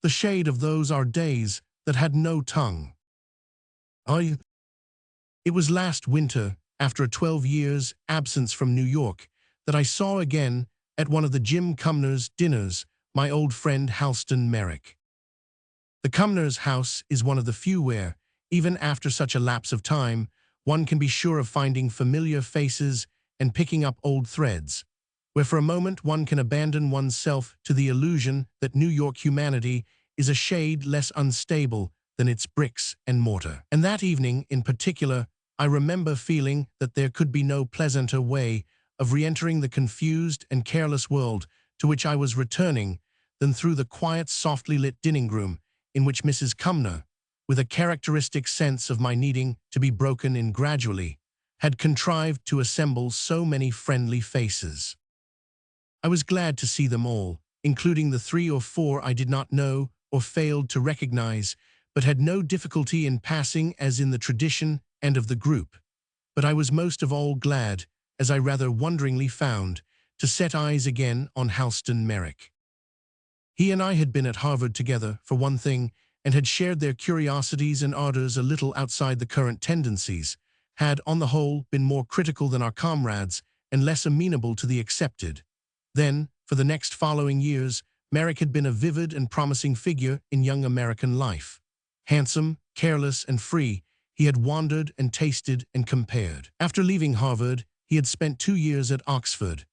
The shade of those are days that had no tongue. It was last winter, after a 12 years absence from New York, that I saw again, at one of the Jim Cumnor's dinners, my old friend Halston Merrick. The Cumnor's house is one of the few where, even after such a lapse of time, one can be sure of finding familiar faces and picking up old threads, where for a moment one can abandon oneself to the illusion that New York humanity is a shade less unstable than its bricks and mortar. And that evening, in particular, I remember feeling that there could be no pleasanter way of re-entering the confused and careless world to which I was returning than through the quiet, softly lit dining room in which Mrs. Cumnor, with a characteristic sense of my needing to be broken in gradually, had contrived to assemble so many friendly faces. I was glad to see them all, including the 3 or 4 I did not know or failed to recognize, but had no difficulty in passing as in the tradition and of the group. But I was most of all glad, as I rather wonderingly found, to set eyes again on Halston Merrick. He and I had been at Harvard together, for one thing, and had shared their curiosities and ardors a little outside the current tendencies, had, on the whole, been more critical than our comrades and less amenable to the accepted. Then, for the next following years, Merrick had been a vivid and promising figure in young American life. Handsome, careless, and free, he had wandered and tasted and compared. After leaving Harvard, he had spent 2 years at Oxford.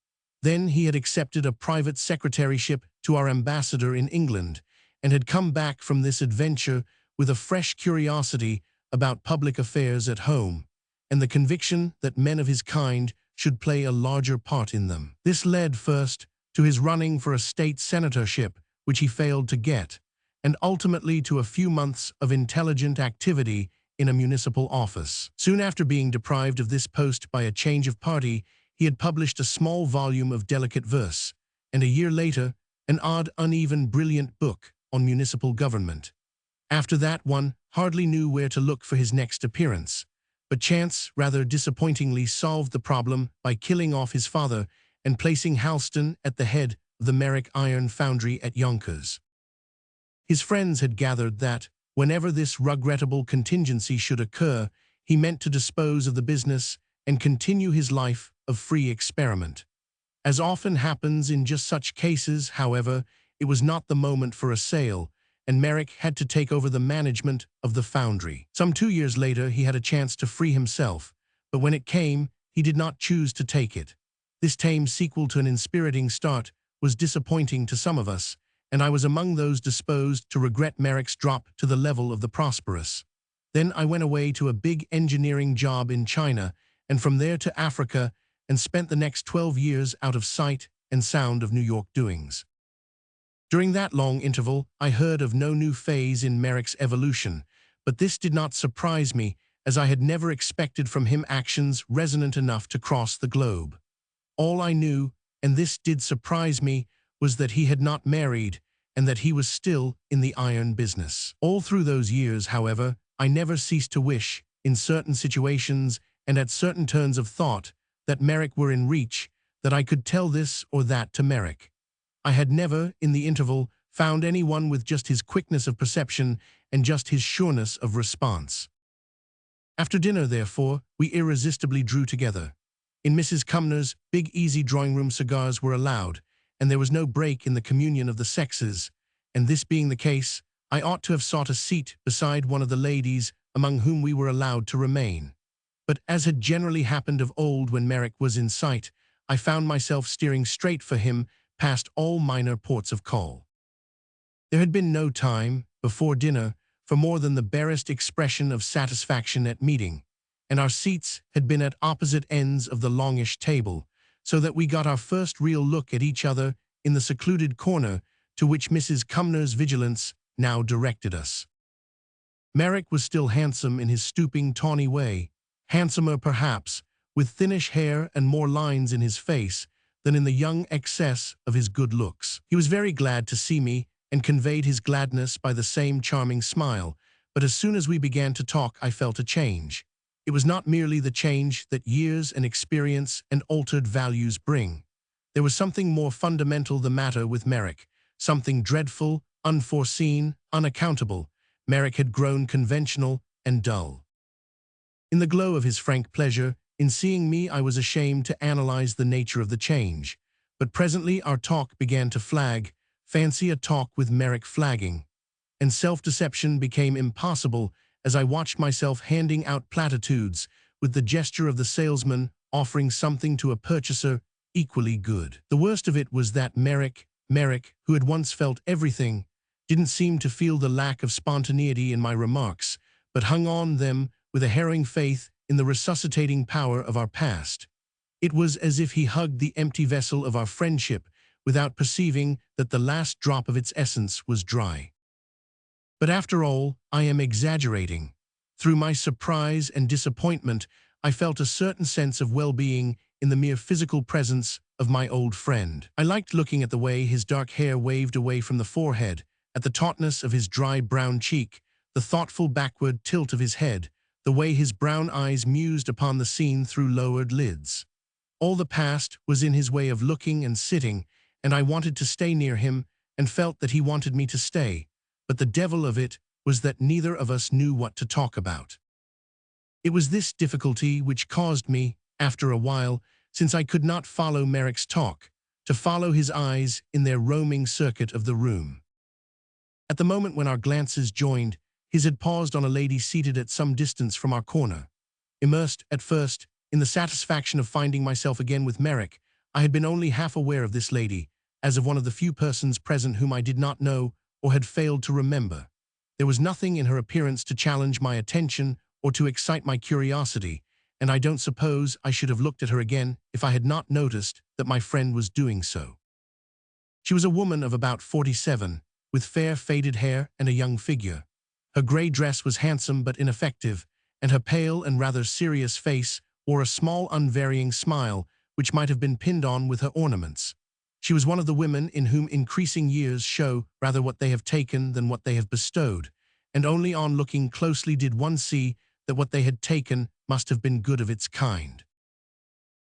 Then he had accepted a private secretaryship to our ambassador in England, and had come back from this adventure with a fresh curiosity about public affairs at home, and the conviction that men of his kind should play a larger part in them. This led first to his running for a state senatorship, which he failed to get, and ultimately to a few months of intelligent activity in a municipal office. Soon after being deprived of this post by a change of party, he had published a small volume of delicate verse, and a year later, an odd, uneven, brilliant book on municipal government. After that, one hardly knew where to look for his next appearance, but chance rather disappointingly solved the problem by killing off his father and placing Halston at the head of the Merrick Iron Foundry at Yonkers. His friends had gathered that, whenever this regrettable contingency should occur, he meant to dispose of the business and continue his life of free experiment. As often happens in just such cases, however, it was not the moment for a sale, and Merrick had to take over the management of the foundry. Some 2 years later, he had a chance to free himself, but when it came, he did not choose to take it. This tame sequel to an inspiriting start was disappointing to some of us, and I was among those disposed to regret Merrick's drop to the level of the prosperous. Then I went away to a big engineering job in China, and from there to Africa, and spent the next 12 years out of sight and sound of New York doings. During that long interval, I heard of no new phase in Merrick's evolution, but this did not surprise me, as I had never expected from him actions resonant enough to cross the globe. All I knew, and this did surprise me, was that he had not married, and that he was still in the iron business. All through those years, however, I never ceased to wish, in certain situations and at certain turns of thought, that Merrick were in reach, that I could tell this or that to Merrick. I had never, in the interval, found anyone with just his quickness of perception and just his sureness of response. After dinner, therefore, we irresistibly drew together. In Mrs. Cumnor's big easy drawing-room cigars were allowed, and there was no break in the communion of the sexes, and this being the case, I ought to have sought a seat beside one of the ladies among whom we were allowed to remain. But as had generally happened of old when Merrick was in sight, I found myself steering straight for him past all minor ports of call. There had been no time, before dinner, for more than the barest expression of satisfaction at meeting, and our seats had been at opposite ends of the longish table, so that we got our first real look at each other in the secluded corner to which Mrs. Cumnor's vigilance now directed us. Merrick was still handsome in his stooping, tawny way, handsomer perhaps, with thinnish hair and more lines in his face than in the young excess of his good looks. He was very glad to see me and conveyed his gladness by the same charming smile, but as soon as we began to talk I felt a change. It was not merely the change that years and experience and altered values bring. There was something more fundamental the matter with Merrick, something dreadful, unforeseen, unaccountable, Merrick had grown conventional and dull. In the glow of his frank pleasure, in seeing me I was ashamed to analyze the nature of the change. But presently our talk began to flag, fancy a talk with Merrick flagging, and self-deception became impossible as I watched myself handing out platitudes with the gesture of the salesman offering something to a purchaser equally good. The worst of it was that Merrick, who had once felt everything, didn't seem to feel the lack of spontaneity in my remarks, but hung on them with a harrowing faith in the resuscitating power of our past. It was as if he hugged the empty vessel of our friendship without perceiving that the last drop of its essence was dry. But after all, I am exaggerating. Through my surprise and disappointment, I felt a certain sense of well-being in the mere physical presence of my old friend. I liked looking at the way his dark hair waved away from the forehead, at the tautness of his dry brown cheek, the thoughtful backward tilt of his head, the way his brown eyes mused upon the scene through lowered lids. All the past was in his way of looking and sitting, and I wanted to stay near him and felt that he wanted me to stay, but the devil of it was that neither of us knew what to talk about. It was this difficulty which caused me, after a while, since I could not follow Merrick's talk, to follow his eyes in their roaming circuit of the room. At the moment when our glances joined, his had paused on a lady seated at some distance from our corner. Immersed, at first, in the satisfaction of finding myself again with Merrick, I had been only half aware of this lady, as of one of the few persons present whom I did not know or had failed to remember. There was nothing in her appearance to challenge my attention or to excite my curiosity, and I don't suppose I should have looked at her again if I had not noticed that my friend was doing so. She was a woman of about 47, with fair faded hair and a young figure. Her gray dress was handsome but ineffective, and her pale and rather serious face wore a small unvarying smile which might have been pinned on with her ornaments. She was one of the women in whom increasing years show rather what they have taken than what they have bestowed, and only on looking closely did one see that what they had taken must have been good of its kind.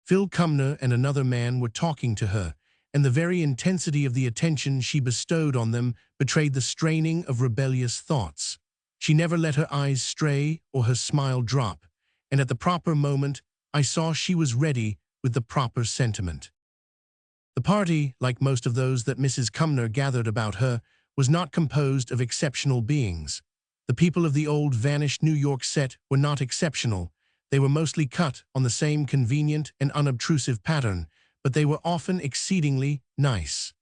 Phil Cumnor and another man were talking to her, and the very intensity of the attention she bestowed on them betrayed the straining of rebellious thoughts. She never let her eyes stray or her smile drop, and at the proper moment I saw she was ready with the proper sentiment. The party, like most of those that Mrs. Cumnor gathered about her, was not composed of exceptional beings. The people of the old vanished New York set were not exceptional. They were mostly cut on the same convenient and unobtrusive pattern, but they were often exceedingly nice.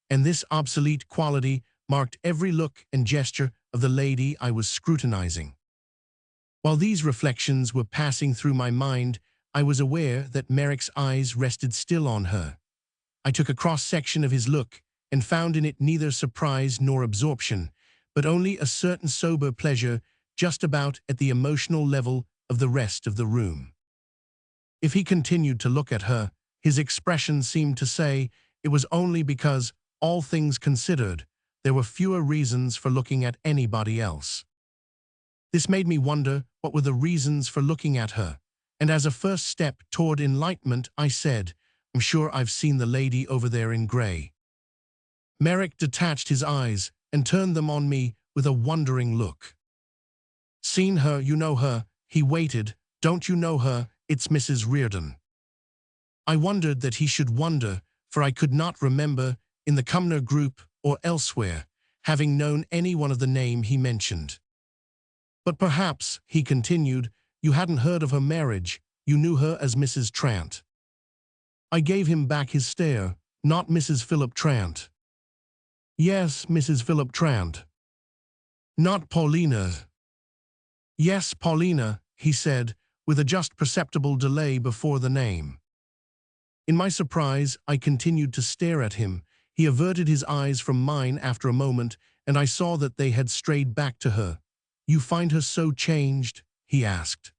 And this obsolete quality marked every look and gesture of the lady I was scrutinizing. While these reflections were passing through my mind, I was aware that Merrick's eyes rested still on her. I took a cross-section of his look and found in it neither surprise nor absorption, but only a certain sober pleasure just about at the emotional level of the rest of the room. If he continued to look at her, his expression seemed to say it was only because, all things considered, there were fewer reasons for looking at anybody else. This made me wonder what were the reasons for looking at her, and as a first step toward enlightenment I said, "I'm sure I've seen the lady over there in gray." Merrick detached his eyes and turned them on me with a wondering look. "Seen her, you know her," he waited. "Don't you know her? It's Mrs. Reardon." I wondered that he should wonder, for I could not remember, in the Cumnor group or elsewhere, having known any one of the name he mentioned. "But perhaps," he continued, "you hadn't heard of her marriage. You knew her as Mrs. Trant." I gave him back his stare. "Not Mrs. Philip Trant." "Yes, Mrs. Philip Trant." "Not Paulina." "Yes, Paulina," he said, with a just perceptible delay before the name. In my surprise, I continued to stare at him. He averted his eyes from mine after a moment, and I saw that they had strayed back to her. "You find her so changed?" he asked.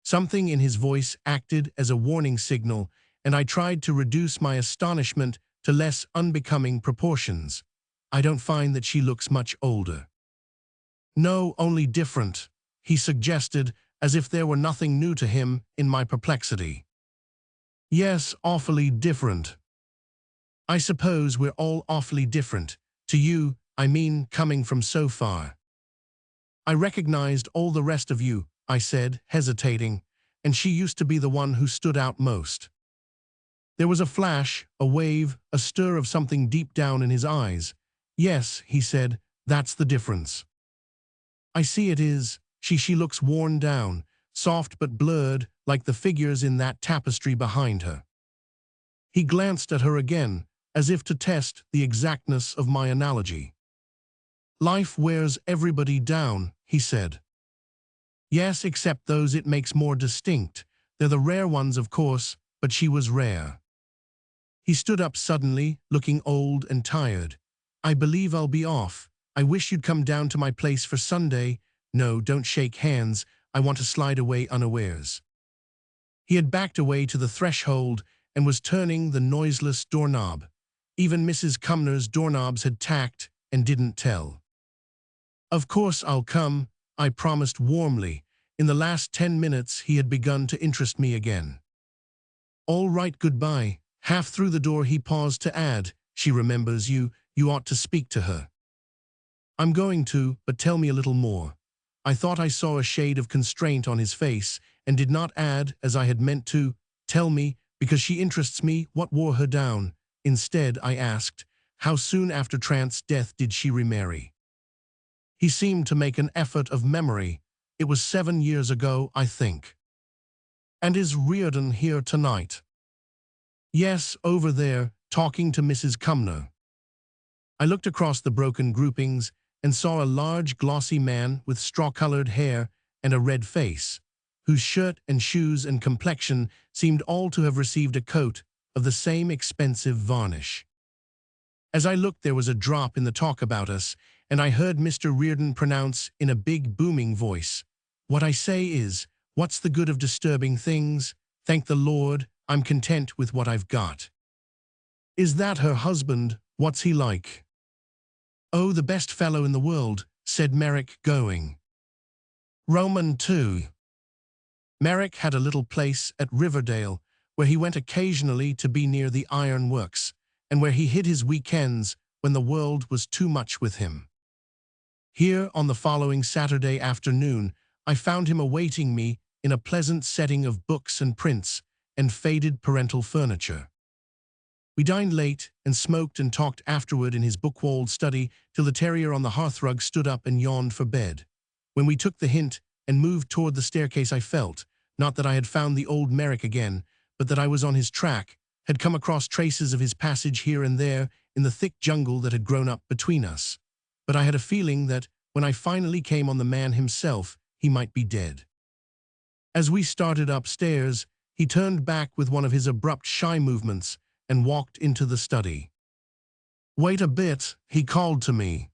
Something in his voice acted as a warning signal, and I tried to reduce my astonishment to less unbecoming proportions. "I don't find that she looks much older." "No, only different," he suggested, as if there were nothing new to him in my perplexity. "Yes, awfully different." "I suppose we're all awfully different. To you, I mean, coming from so far. I recognized all the rest of you, I said, hesitating, and she used to be the one who stood out most. There was a flash, a wave, a stir of something deep down in his eyes. Yes, he said, that's the difference. I see it is. She looks worn down, soft but blurred, like the figures in that tapestry behind her. He glanced at her again, as if to test the exactness of my analogy. Life wears everybody down, he said. Yes, except those it makes more distinct. They're the rare ones, of course, but she was rare. He stood up suddenly, looking old and tired. I believe I'll be off. I wish you'd come down to my place for Sunday. No, don't shake hands. I want to slide away unawares. He had backed away to the threshold and was turning the noiseless doorknob. Even Mrs. Cumnor's doorknobs had tacked and didn't tell. Of course I'll come, I promised warmly. In the last 10 minutes he had begun to interest me again. All right, goodbye. Half through the door he paused to add, she remembers you, you ought to speak to her. I'm going to, but tell me a little more. I thought I saw a shade of constraint on his face, and did not add, as I had meant to, tell me, because she interests me, what wore her down. Instead, I asked, how soon after Trant's death did she remarry? He seemed to make an effort of memory. It was 7 years ago, I think. And is Reardon here tonight? Yes, over there, talking to Mrs. Cumnor. I looked across the broken groupings and saw a large glossy man with straw-colored hair and a red face, whose shirt and shoes and complexion seemed all to have received a coat of the same expensive varnish. As I looked, there was a drop in the talk about us, and I heard Mr. Reardon pronounce in a big booming voice, "What I say is, what's the good of disturbing things? Thank the Lord, I'm content with what I've got." Is that her husband? What's he like? Oh, the best fellow in the world, said Merrick, going. Roman too. Merrick had a little place at Riverdale, where he went occasionally to be near the iron works, and where he hid his weekends when the world was too much with him. Here, on the following Saturday afternoon, I found him awaiting me in a pleasant setting of books and prints and faded parental furniture. We dined late and smoked and talked afterward in his book-walled study till the terrier on the hearthrug stood up and yawned for bed. When we took the hint and moved toward the staircase, I felt, not that I had found the old Merrick again, but that I was on his track, had come across traces of his passage here and there in the thick jungle that had grown up between us. But I had a feeling that, when I finally came on the man himself, he might be dead. As we started upstairs, he turned back with one of his abrupt, shy movements and walked into the study. Wait a bit, he called to me.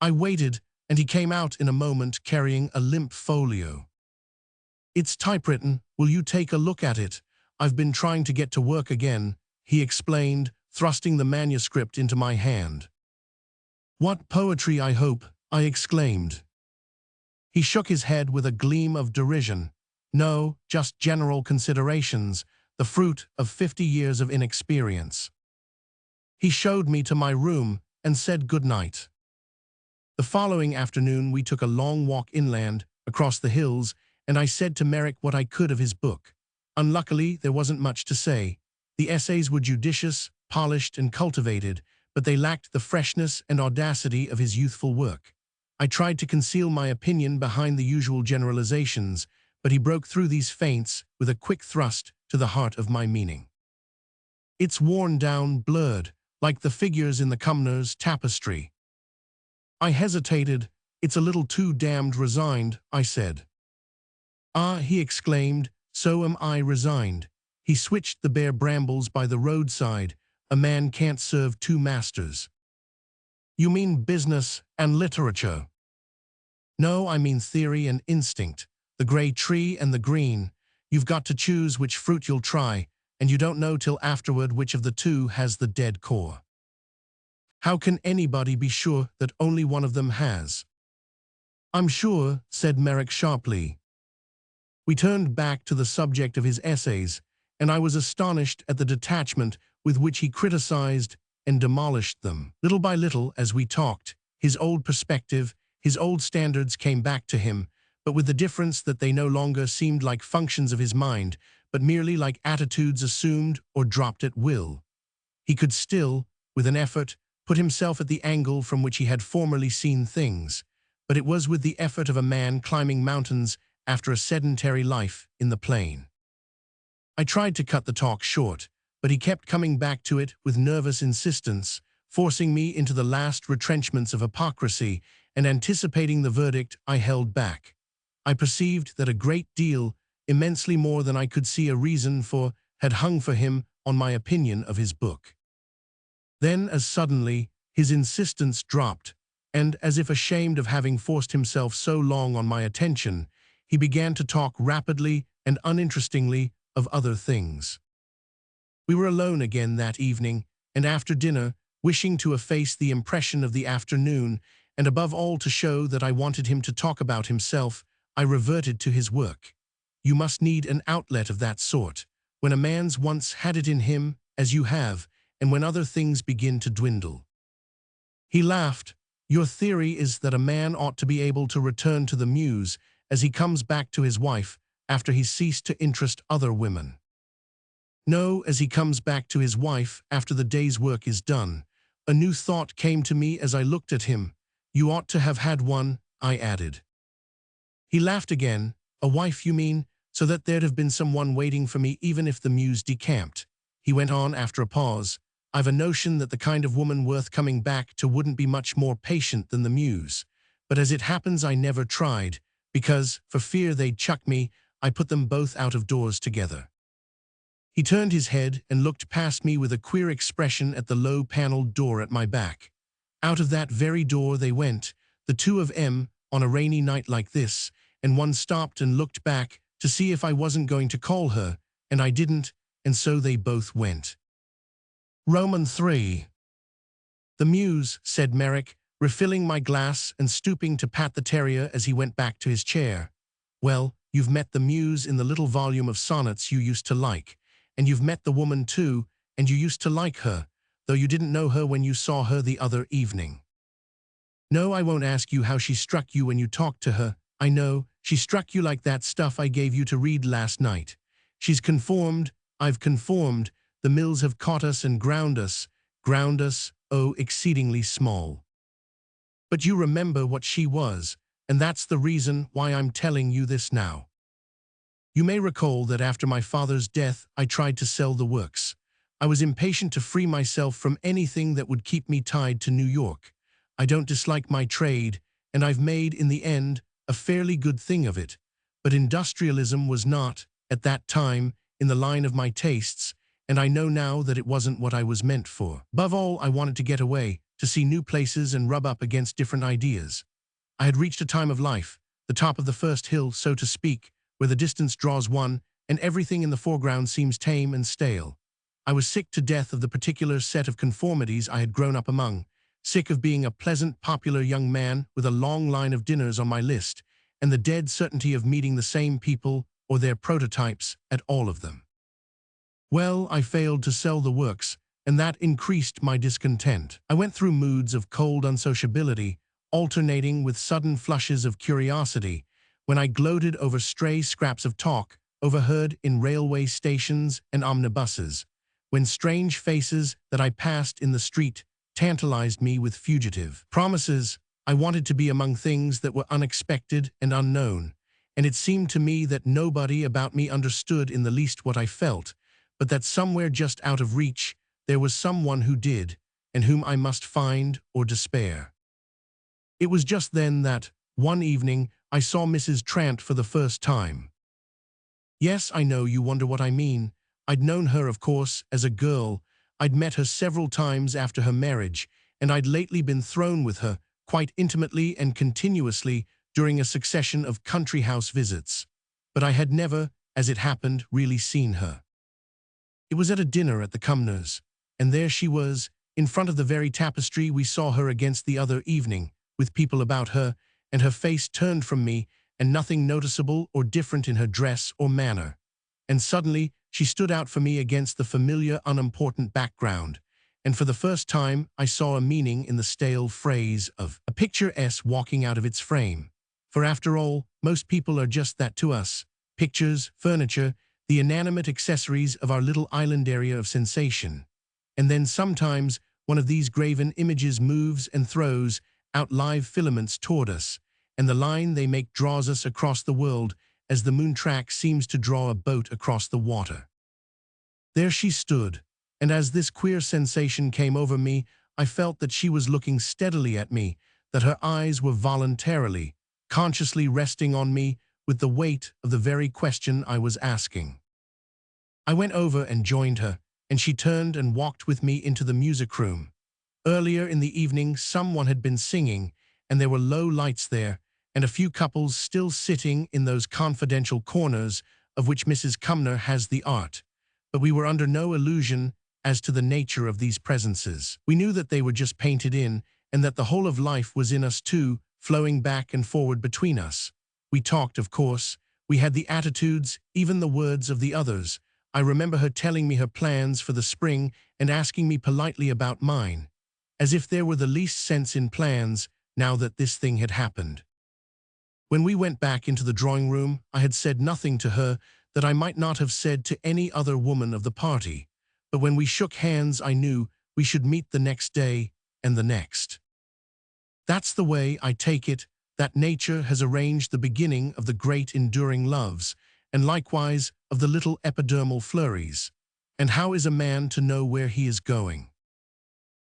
I waited, and he came out in a moment carrying a limp folio. It's typewritten. Will you take a look at it? I've been trying to get to work again, he explained, thrusting the manuscript into my hand. What poetry, I hope, I exclaimed. He shook his head with a gleam of derision. No, just general considerations, the fruit of 50 years of inexperience. He showed me to my room and said good night. The following afternoon we took a long walk inland, across the hills, and I said to Merrick what I could of his book. Unluckily, there wasn't much to say. The essays were judicious, polished, and cultivated, but they lacked the freshness and audacity of his youthful work. I tried to conceal my opinion behind the usual generalizations, but he broke through these feints with a quick thrust to the heart of my meaning. It's worn down, blurred, like the figures in the Cumnor's tapestry. I hesitated. It's a little too damned resigned, I said. Ah, he exclaimed, so am I resigned. He switched the bare brambles by the roadside. A man can't serve two masters. You mean business and literature? No, I mean theory and instinct. The gray tree and the green. You've got to choose which fruit you'll try, and you don't know till afterward which of the two has the dead core. How can anybody be sure that only one of them has? I'm sure, said Merrick sharply. We turned back to the subject of his essays, and I was astonished at the detachment with which he criticized and demolished them. Little by little, as we talked, his old perspective, his old standards came back to him, but with the difference that they no longer seemed like functions of his mind, but merely like attitudes assumed or dropped at will. He could still, with an effort, put himself at the angle from which he had formerly seen things, but it was with the effort of a man climbing mountains after a sedentary life in the plain. I tried to cut the talk short, but he kept coming back to it with nervous insistence, forcing me into the last retrenchments of hypocrisy and anticipating the verdict I held back. I perceived that a great deal, immensely more than I could see a reason for, had hung for him on my opinion of his book. Then, as suddenly, his insistence dropped, and, as if ashamed of having forced himself so long on my attention, he began to talk rapidly and uninterestingly of other things. We were alone again that evening, and after dinner, wishing to efface the impression of the afternoon, and above all to show that I wanted him to talk about himself, I reverted to his work. You must need an outlet of that sort, when a man's once had it in him, as you have, and when other things begin to dwindle. He laughed. Your theory is that a man ought to be able to return to the muse as he comes back to his wife after he's ceased to interest other women. No, as he comes back to his wife after the day's work is done. A new thought came to me as I looked at him. You ought to have had one, I added. He laughed again. A wife, you mean, so that there'd have been someone waiting for me even if the muse decamped. He went on after a pause. I've a notion that the kind of woman worth coming back to wouldn't be much more patient than the muse. But as it happens, I never tried, because, for fear they'd chuck me, I put them both out of doors together. He turned his head and looked past me with a queer expression at the low-paneled door at my back. Out of that very door they went, the two of them, on a rainy night like this, and one stopped and looked back to see if I wasn't going to call her, and I didn't, and so they both went. Roman 3. The muse, said Merrick, refilling my glass and stooping to pat the terrier as he went back to his chair. Well, you've met the muse in the little volume of sonnets you used to like, and you've met the woman too, and you used to like her, though you didn't know her when you saw her the other evening. No, I won't ask you how she struck you when you talked to her. I know, she struck you like that stuff I gave you to read last night. She's conformed, I've conformed, the mills have caught us and ground us, oh, exceedingly small. But you remember what she was, and that's the reason why I'm telling you this now. You may recall that after my father's death, I tried to sell the works. I was impatient to free myself from anything that would keep me tied to New York. I don't dislike my trade, and I've made, in the end, a fairly good thing of it. But industrialism was not, at that time, in the line of my tastes, and I know now that it wasn't what I was meant for. Above all, I wanted to get away, to see new places and rub up against different ideas. I had reached a time of life, the top of the first hill, so to speak, where the distance draws one, and everything in the foreground seems tame and stale. I was sick to death of the particular set of conformities I had grown up among, sick of being a pleasant, popular young man with a long line of dinners on my list, and the dead certainty of meeting the same people or their prototypes at all of them. Well, I failed to sell the works, and that increased my discontent. I went through moods of cold unsociability, alternating with sudden flushes of curiosity, when I gloated over stray scraps of talk overheard in railway stations and omnibuses, when strange faces that I passed in the street tantalized me with fugitive promises. I wanted to be among things that were unexpected and unknown, and it seemed to me that nobody about me understood in the least what I felt, but that somewhere just out of reach there was someone who did, and whom I must find or despair. It was just then that, one evening, I saw Mrs. Trant for the first time. Yes, I know you wonder what I mean. I'd known her, of course, as a girl. I'd met her several times after her marriage, and I'd lately been thrown with her, quite intimately and continuously, during a succession of country house visits. But I had never, as it happened, really seen her. It was at a dinner at the Cumnors, and there she was, in front of the very tapestry we saw her against the other evening, with people about her, and her face turned from me, and nothing noticeable or different in her dress or manner. And suddenly she stood out for me against the familiar, unimportant background, and for the first time I saw a meaning in the stale phrase of a picture S walking out of its frame. For after all, most people are just that to us: pictures, furniture, the inanimate accessories of our little island area of sensation. And then sometimes one of these graven images moves and throws out live filaments toward us, and the line they make draws us across the world as the moon track seems to draw a boat across the water. There she stood, and as this queer sensation came over me, I felt that she was looking steadily at me, that her eyes were voluntarily, consciously resting on me with the weight of the very question I was asking. I went over and joined her, and she turned and walked with me into the music room. Earlier in the evening, someone had been singing, and there were low lights there, and a few couples still sitting in those confidential corners of which Mrs. Cumnor has the art. But we were under no illusion as to the nature of these presences. We knew that they were just painted in, and that the whole of life was in us too, flowing back and forward between us. We talked, of course. We had the attitudes, even the words of the others. I remember her telling me her plans for the spring and asking me politely about mine, as if there were the least sense in plans now that this thing had happened. When we went back into the drawing room, I had said nothing to her that I might not have said to any other woman of the party, but when we shook hands I knew we should meet the next day and the next. That's the way, I take it, that nature has arranged the beginning of the great enduring loves, and likewise of the little epidermal flurries. And how is a man to know where he is going?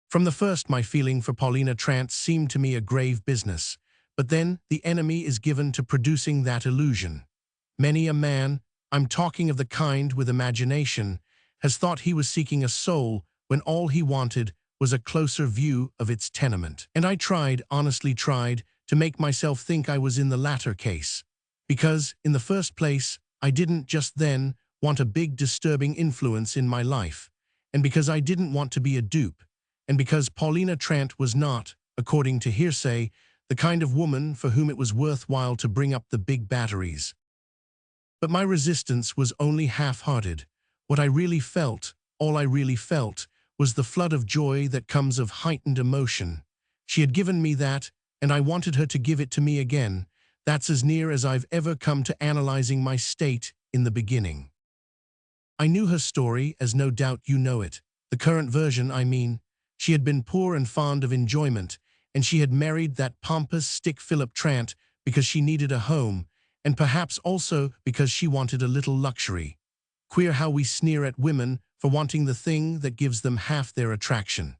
From the first my feeling for Paulina Trant seemed to me a grave business, but then the enemy is given to producing that illusion. Many a man, I'm talking of the kind with imagination, has thought he was seeking a soul when all he wanted was a closer view of its tenement. And I tried, honestly tried, to make myself think I was in the latter case, because, in the first place, I didn't just then want a big disturbing influence in my life, and because I didn't want to be a dupe, and because Paulina Trant was not, according to hearsay, the kind of woman for whom it was worthwhile to bring up the big batteries. But my resistance was only half-hearted. What I really felt, all I really felt, was the flood of joy that comes of heightened emotion. She had given me that, and I wanted her to give it to me again. That's as near as I've ever come to analyzing my state in the beginning. I knew her story, as no doubt you know it. The current version, I mean. She had been poor and fond of enjoyment, and she had married that pompous stick Philip Trant because she needed a home, and perhaps also because she wanted a little luxury. Queer how we sneer at women for wanting the thing that gives them half their attraction.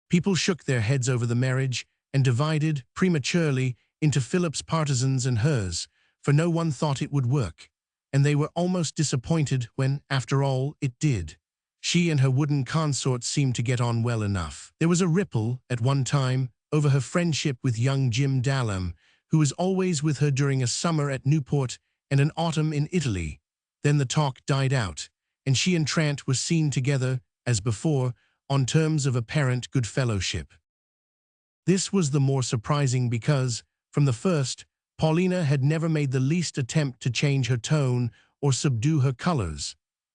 People shook their heads over the marriage and divided, prematurely, into Philip's partisans and hers, for no one thought it would work, and they were almost disappointed when, after all, it did. She and her wooden consort seemed to get on well enough. There was a ripple, at one time, over her friendship with young Jim Dallam, who was always with her during a summer at Newport and an autumn in Italy. Then the talk died out, and she and Trant were seen together, as before, on terms of apparent good fellowship. This was the more surprising because, from the first, Paulina had never made the least attempt to change her tone or subdue her colors.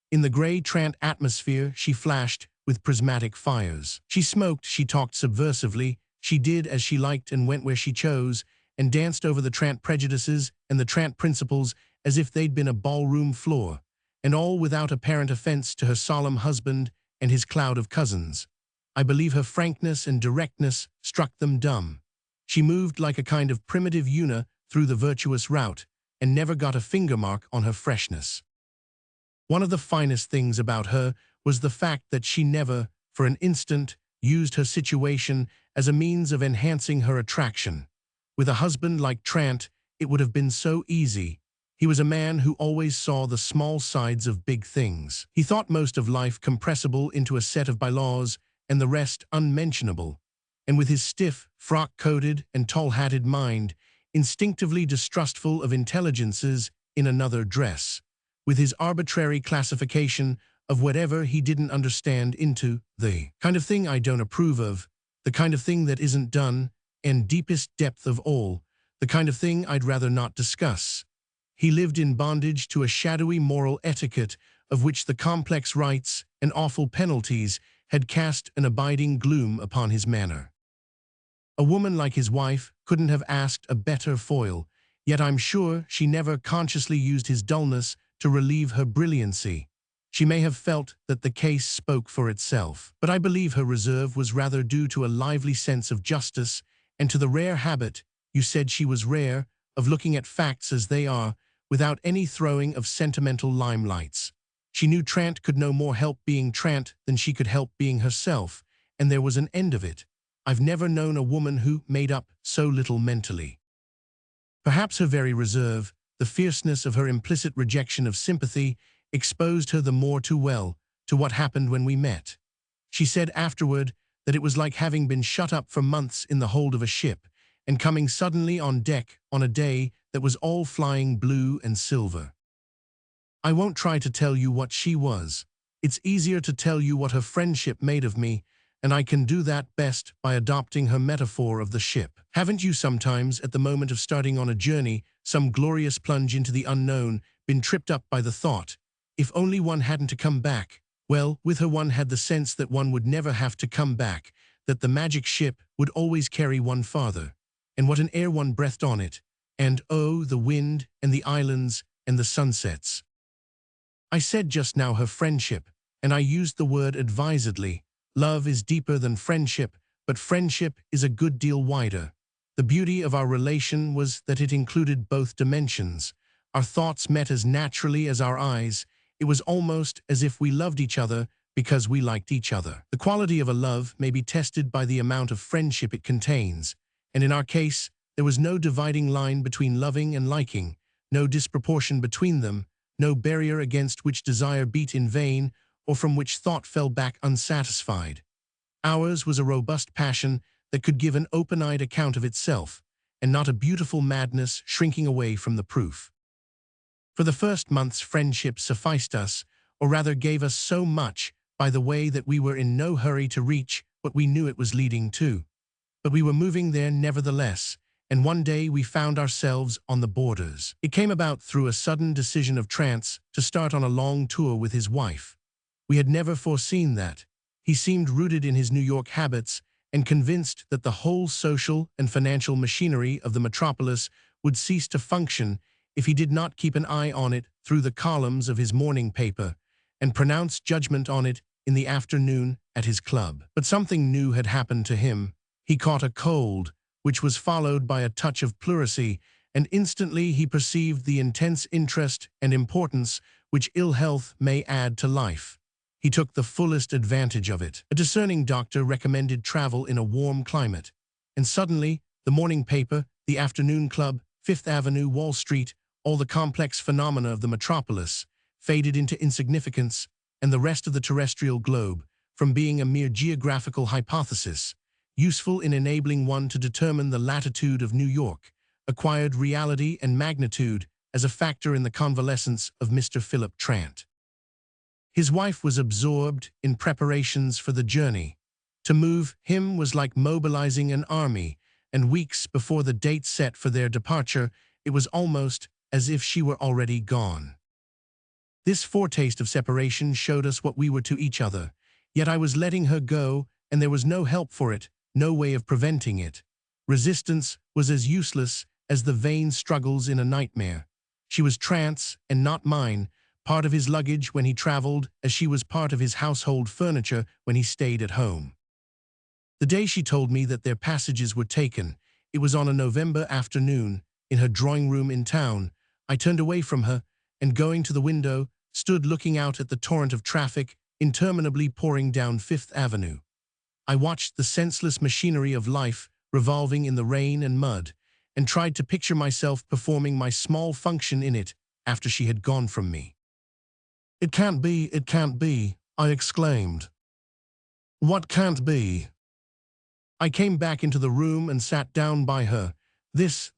In the grey Trant atmosphere she flashed with prismatic fires. She smoked, she talked subversively, she did as she liked and went where she chose, and danced over the Trant prejudices and the Trant principles as if they'd been a ballroom floor, and all without apparent offense to her solemn husband and his cloud of cousins. I believe her frankness and directness struck them dumb. She moved like a kind of primitive Una through the virtuous route, and never got a finger mark on her freshness. One of the finest things about her was the fact that she never, for an instant, used her situation as a means of enhancing her attraction. With a husband like Trant, it would have been so easy. He was a man who always saw the small sides of big things. He thought most of life compressible into a set of bylaws and the rest unmentionable. And with his stiff, frock-coated and tall-hatted mind, instinctively distrustful of intelligences in another dress, with his arbitrary classification of whatever he didn't understand into the kind of thing I don't approve of, the kind of thing that isn't done, and deepest depth of all, the kind of thing I'd rather not discuss. He lived in bondage to a shadowy moral etiquette of which the complex rights and awful penalties had cast an abiding gloom upon his manner. A woman like his wife couldn't have asked a better foil, yet I'm sure she never consciously used his dullness to relieve her brilliancy. She may have felt that the case spoke for itself, but I believe her reserve was rather due to a lively sense of justice and to the rare habit, you said she was rare, of looking at facts as they are, without any throwing of sentimental limelights. She knew Trant could no more help being Trant than she could help being herself, and there was an end of it. I've never known a woman who made up so little mentally. Perhaps her very reserve, the fierceness of her implicit rejection of sympathy, exposed her the more too well to what happened when we met. She said afterward that it was like having been shut up for months in the hold of a ship and coming suddenly on deck on a day that was all flying blue and silver. I won't try to tell you what she was. It's easier to tell you what her friendship made of me, and I can do that best by adopting her metaphor of the ship. Haven't you sometimes, at the moment of starting on a journey, some glorious plunge into the unknown, been tripped up by the thought, if only one hadn't to come back? Well, with her one had the sense that one would never have to come back, that the magic ship would always carry one farther. And what an air one breathed on it. And oh, the wind and the islands and the sunsets. I said just now her friendship, and I used the word advisedly. Love is deeper than friendship, but friendship is a good deal wider. The beauty of our relation was that it included both dimensions. Our thoughts met as naturally as our eyes. It was almost as if we loved each other because we liked each other. The quality of a love may be tested by the amount of friendship it contains, and in our case, there was no dividing line between loving and liking, no disproportion between them, no barrier against which desire beat in vain or from which thought fell back unsatisfied. Ours was a robust passion that could give an open-eyed account of itself, and not a beautiful madness shrinking away from the proof. For the first months, friendship sufficed us, or rather gave us so much, by the way that we were in no hurry to reach what we knew it was leading to. But we were moving there nevertheless, and one day we found ourselves on the borders. It came about through a sudden decision of Trant's to start on a long tour with his wife. We had never foreseen that. He seemed rooted in his New York habits and convinced that the whole social and financial machinery of the metropolis would cease to function if he did not keep an eye on it through the columns of his morning paper and pronounce judgment on it in the afternoon at his club. But something new had happened to him. He caught a cold, which was followed by a touch of pleurisy, and instantly he perceived the intense interest and importance which ill health may add to life. He took the fullest advantage of it. A discerning doctor recommended travel in a warm climate, and suddenly the morning paper, the afternoon club, Fifth Avenue, Wall Street, all the complex phenomena of the metropolis, faded into insignificance, and the rest of the terrestrial globe, from being a mere geographical hypothesis, useful in enabling one to determine the latitude of New York, acquired reality and magnitude as a factor in the convalescence of Mr. Philip Trant. His wife was absorbed in preparations for the journey. To move him was like mobilizing an army, and weeks before the date set for their departure, it was almost as if she were already gone. This foretaste of separation showed us what we were to each other, yet I was letting her go, and there was no help for it, no way of preventing it. Resistance was as useless as the vain struggles in a nightmare. She was Trant's and not mine, part of his luggage when he traveled, as she was part of his household furniture when he stayed at home. The day she told me that their passages were taken, it was on a November afternoon, in her drawing room in town. I turned away from her, and going to the window, stood looking out at the torrent of traffic interminably pouring down Fifth Avenue. I watched the senseless machinery of life revolving in the rain and mud, and tried to picture myself performing my small function in it after she had gone from me. "It can't be," I exclaimed. "What can't be?" I came back into the room and sat down by her. This,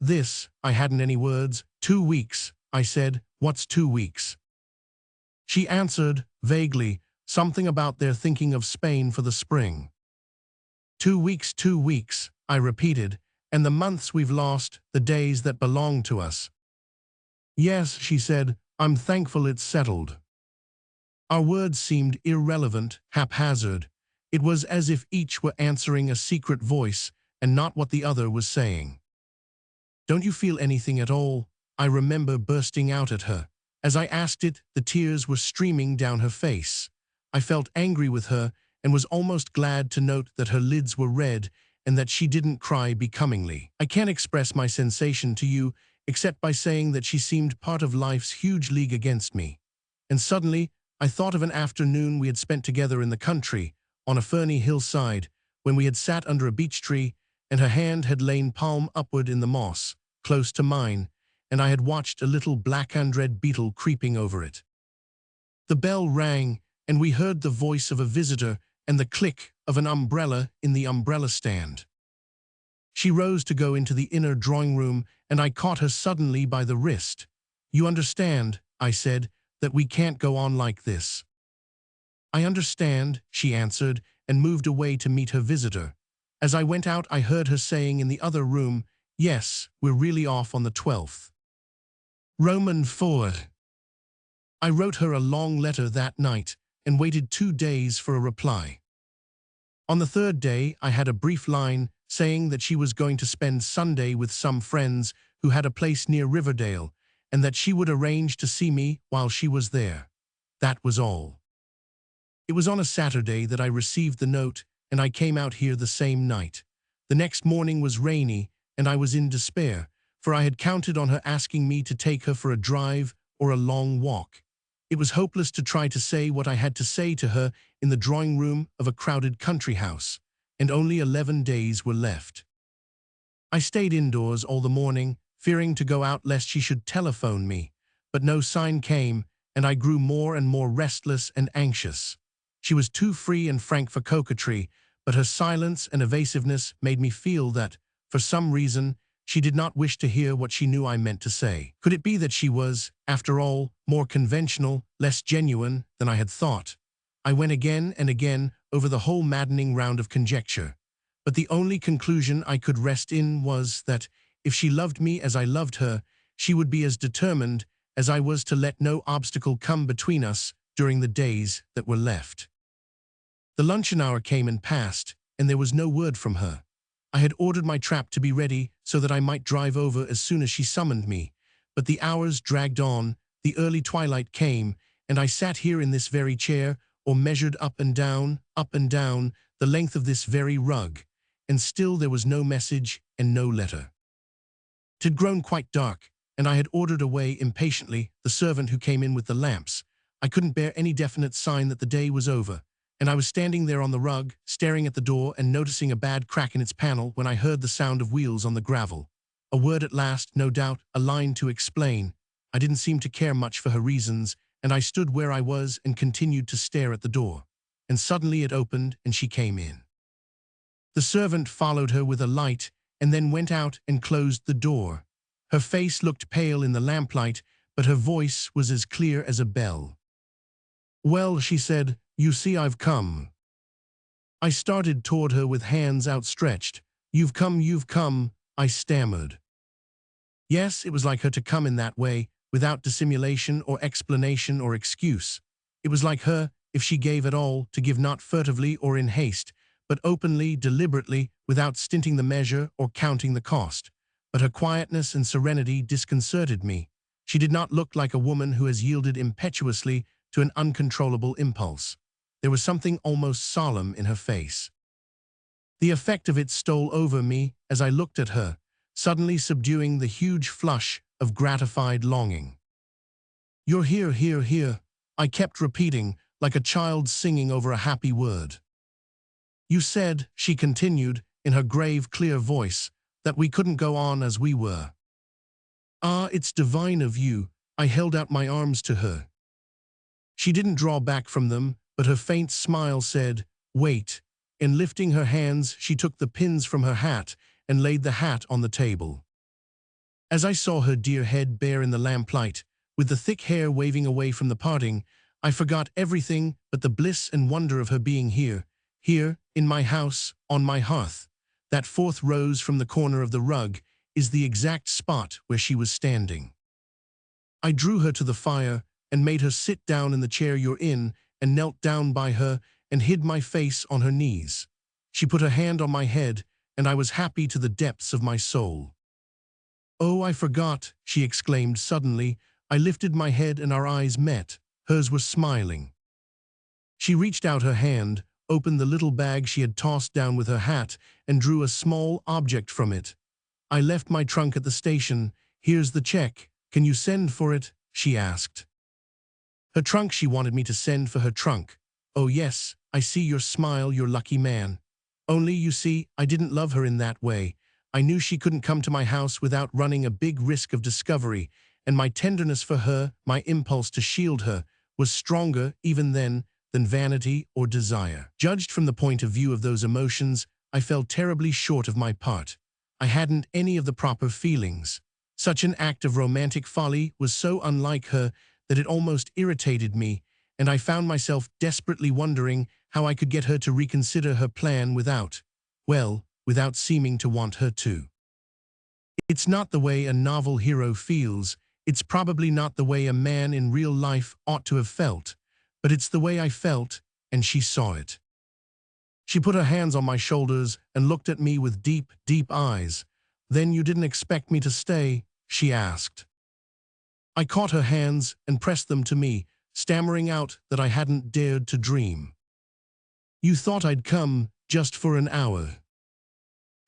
I hadn't any words. 2 weeks, I said. "What's 2 weeks?" She answered, vaguely, something about their thinking of Spain for the spring. 2 weeks, I repeated, "and the months we've lost, the days that belong to us." "Yes," she said, "I'm thankful it's settled." Our words seemed irrelevant, haphazard, It was as if each were answering a secret voice and not what the other was saying. "Don't you feel anything at all?" I remember bursting out at her. As I asked it, the tears were streaming down her face. I felt angry with her and was almost glad to note that her lids were red and that she didn't cry becomingly. I can't express my sensation to you except by saying that she seemed part of life's huge league against me. And suddenly, I thought of an afternoon we had spent together in the country, on a ferny hillside, when we had sat under a beech tree, and her hand had lain palm upward in the moss, close to mine, and I had watched a little black and red beetle creeping over it. The bell rang, and we heard the voice of a visitor and the click of an umbrella in the umbrella stand. She rose to go into the inner drawing room, and I caught her suddenly by the wrist. "You understand," I said, "that we can't go on like this." "I understand," she answered, and moved away to meet her visitor. As I went out, I heard her saying in the other room, "Yes, we're really off on the 12th. Roman forward." I wrote her a long letter that night and waited 2 days for a reply. On the third day, I had a brief line saying that she was going to spend Sunday with some friends who had a place near Riverdale, and that she would arrange to see me while she was there. That was all. It was on a Saturday that I received the note, and I came out here the same night. The next morning was rainy, and I was in despair, for I had counted on her asking me to take her for a drive or a long walk. It was hopeless to try to say what I had to say to her in the drawing room of a crowded country house, and only 11 days were left. I stayed indoors all the morning, fearing to go out lest she should telephone me, but no sign came, and I grew more and more restless and anxious. She was too free and frank for coquetry, but her silence and evasiveness made me feel that, for some reason, she did not wish to hear what she knew I meant to say. Could it be that she was, after all, more conventional, less genuine than I had thought? I went again and again over the whole maddening round of conjecture, but the only conclusion I could rest in was that, if she loved me as I loved her, she would be as determined as I was to let no obstacle come between us during the days that were left. The luncheon hour came and passed, and there was no word from her. I had ordered my trap to be ready so that I might drive over as soon as she summoned me, but the hours dragged on, the early twilight came, and I sat here in this very chair, or measured up and down, the length of this very rug, and still there was no message and no letter. It had grown quite dark, and I had ordered away impatiently the servant who came in with the lamps. I couldn't bear any definite sign that the day was over, and I was standing there on the rug, staring at the door and noticing a bad crack in its panel when I heard the sound of wheels on the gravel. A word at last, no doubt, a line to explain. I didn't seem to care much for her reasons, and I stood where I was and continued to stare at the door. And suddenly it opened and she came in. The servant followed her with a light and then went out and closed the door. Her face looked pale in the lamplight, but her voice was as clear as a bell. "Well," she said, "you see I've come." I started toward her with hands outstretched. You've come," I stammered. Yes, it was like her to come in that way, without dissimulation or explanation or excuse. It was like her, if she gave at all, to give not furtively or in haste, but openly, deliberately, without stinting the measure or counting the cost. But her quietness and serenity disconcerted me. She did not look like a woman who has yielded impetuously to an uncontrollable impulse. There was something almost solemn in her face. The effect of it stole over me as I looked at her, suddenly subduing the huge flush of gratified longing. "You're here, here, here," I kept repeating, like a child singing over a happy word. "You said," she continued, in her grave, clear voice, "that we couldn't go on as we were." "Ah, it's divine of you." I held out my arms to her. She didn't draw back from them, but her faint smile said, "Wait." And lifting her hands, she took the pins from her hat and laid the hat on the table. As I saw her dear head bare in the lamplight, with the thick hair waving away from the parting, I forgot everything but the bliss and wonder of her being here, in my house, on my hearth. That fourth rose from the corner of the rug is the exact spot where she was standing. I drew her to the fire and made her sit down in the chair you're in, and knelt down by her and hid my face on her knees. She put her hand on my head, and I was happy to the depths of my soul. "Oh, I forgot," she exclaimed suddenly. I lifted my head and our eyes met. Hers were smiling. She reached out her hand, opened the little bag she had tossed down with her hat, and drew a small object from it. "I left my trunk at the station. Here's the check. Can you send for it?" she asked. Her trunk, she wanted me to send for her trunk. Oh yes, I see your smile, your lucky man. Only, you see, I didn't love her in that way. I knew she couldn't come to my house without running a big risk of discovery, and my tenderness for her, my impulse to shield her, was stronger even then than vanity or desire. Judged from the point of view of those emotions, I fell terribly short of my part. I hadn't any of the proper feelings. Such an act of romantic folly was so unlike her that it almost irritated me, and I found myself desperately wondering how I could get her to reconsider her plan without seeming to want her to. It's not the way a novel hero feels. It's probably not the way a man in real life ought to have felt, but it's the way I felt, and she saw it. She put her hands on my shoulders and looked at me with deep, deep eyes. "Then you didn't expect me to stay?" she asked. I caught her hands and pressed them to me, stammering out that I hadn't dared to dream. "You thought I'd come just for an hour."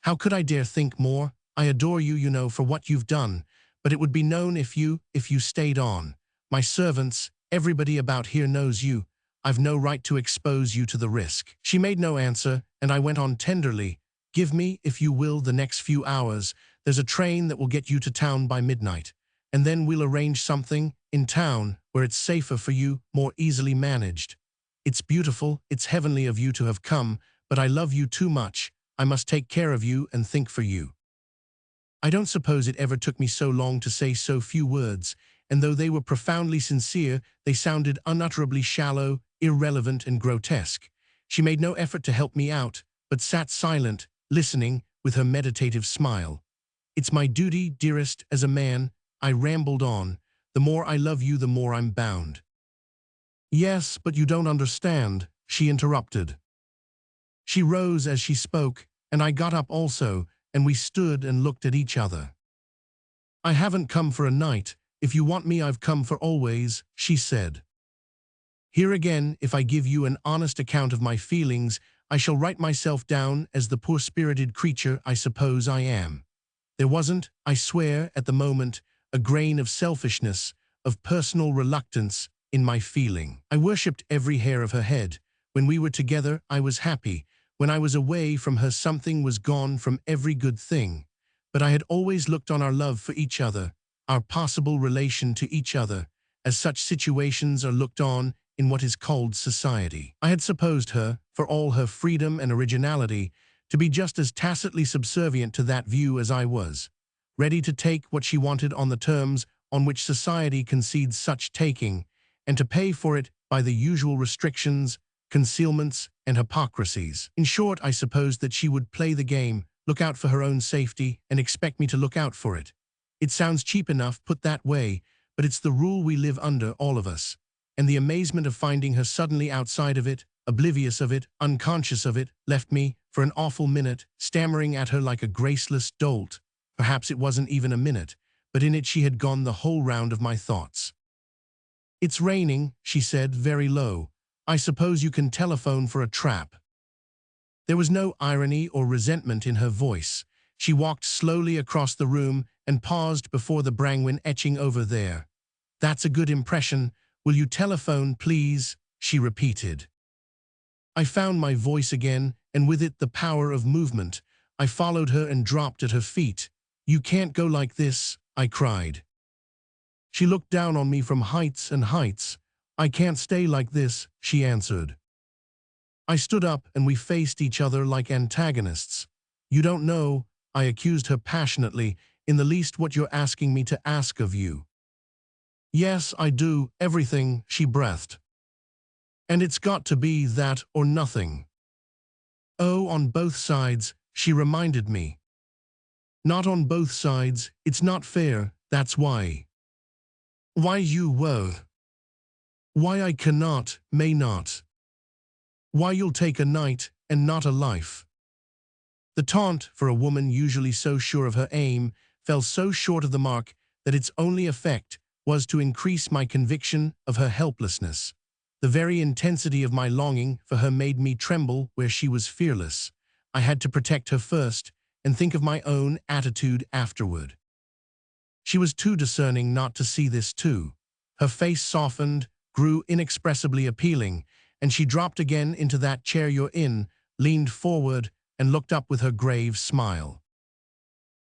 "How could I dare think more? I adore you, you know, for what you've done, but it would be known if you stayed on. My servants, everybody about here knows you. I've no right to expose you to the risk." She made no answer, and I went on tenderly. "Give me, if you will, the next few hours. There's a train that will get you to town by midnight. And then we'll arrange something in town where it's safer for you, more easily managed. It's beautiful, it's heavenly of you to have come, but I love you too much. I must take care of you and think for you." I don't suppose it ever took me so long to say so few words, and though they were profoundly sincere, they sounded unutterably shallow, irrelevant, and grotesque. She made no effort to help me out, but sat silent, listening, with her meditative smile. "It's my duty, dearest, as a man," I rambled on. "The more I love you, the more I'm bound." "Yes, but you don't understand," she interrupted. She rose as she spoke, and I got up also, and we stood and looked at each other. "I haven't come for a night. If you want me, I've come for always," she said. "Here again, if I give you an honest account of my feelings, I shall write myself down as the poor-spirited creature I suppose I am. There wasn't, I swear, at the moment, a grain of selfishness, of personal reluctance, in my feeling. I worshipped every hair of her head. When we were together, I was happy. When I was away from her, something was gone from every good thing. But I had always looked on our love for each other, our possible relation to each other, as such situations are looked on in what is called society. I had supposed her, for all her freedom and originality, to be just as tacitly subservient to that view as I was, ready to take what she wanted on the terms on which society concedes such taking, and to pay for it by the usual restrictions, concealments, and hypocrisies. In short, I supposed that she would play the game, look out for her own safety, and expect me to look out for it. It sounds cheap enough put that way, but it's the rule we live under, all of us. And the amazement of finding her suddenly outside of it, oblivious of it, unconscious of it, left me, for an awful minute, stammering at her like a graceless dolt. Perhaps it wasn't even a minute, but in it she had gone the whole round of my thoughts. "It's raining," she said, very low. "I suppose you can telephone for a trap." There was no irony or resentment in her voice. She walked slowly across the room and paused before the Brangwyn etching over there. "That's a good impression. Will you telephone, please?" she repeated. I found my voice again, and with it the power of movement. I followed her and dropped at her feet. "You can't go like this," I cried. She looked down on me from heights and heights. "I can't stay like this," she answered. I stood up and we faced each other like antagonists. "You don't know," I accused her passionately, "in the least what you're asking me to ask of you." "Yes, I do, everything," she breathed. "And it's got to be that or nothing." "Oh, on both sides," she reminded me. "Not on both sides, it's not fair, that's why." "Why you were. Why I cannot, may not." Why you'll take a night and not a life. The taunt, for a woman usually so sure of her aim, fell so short of the mark that its only effect was to increase my conviction of her helplessness. The very intensity of my longing for her made me tremble where she was fearless. I had to protect her first and think of my own attitude afterward. She was too discerning not to see this too. Her face softened, grew inexpressibly appealing, and she dropped again into that chair you're in, leaned forward, and looked up with her grave smile.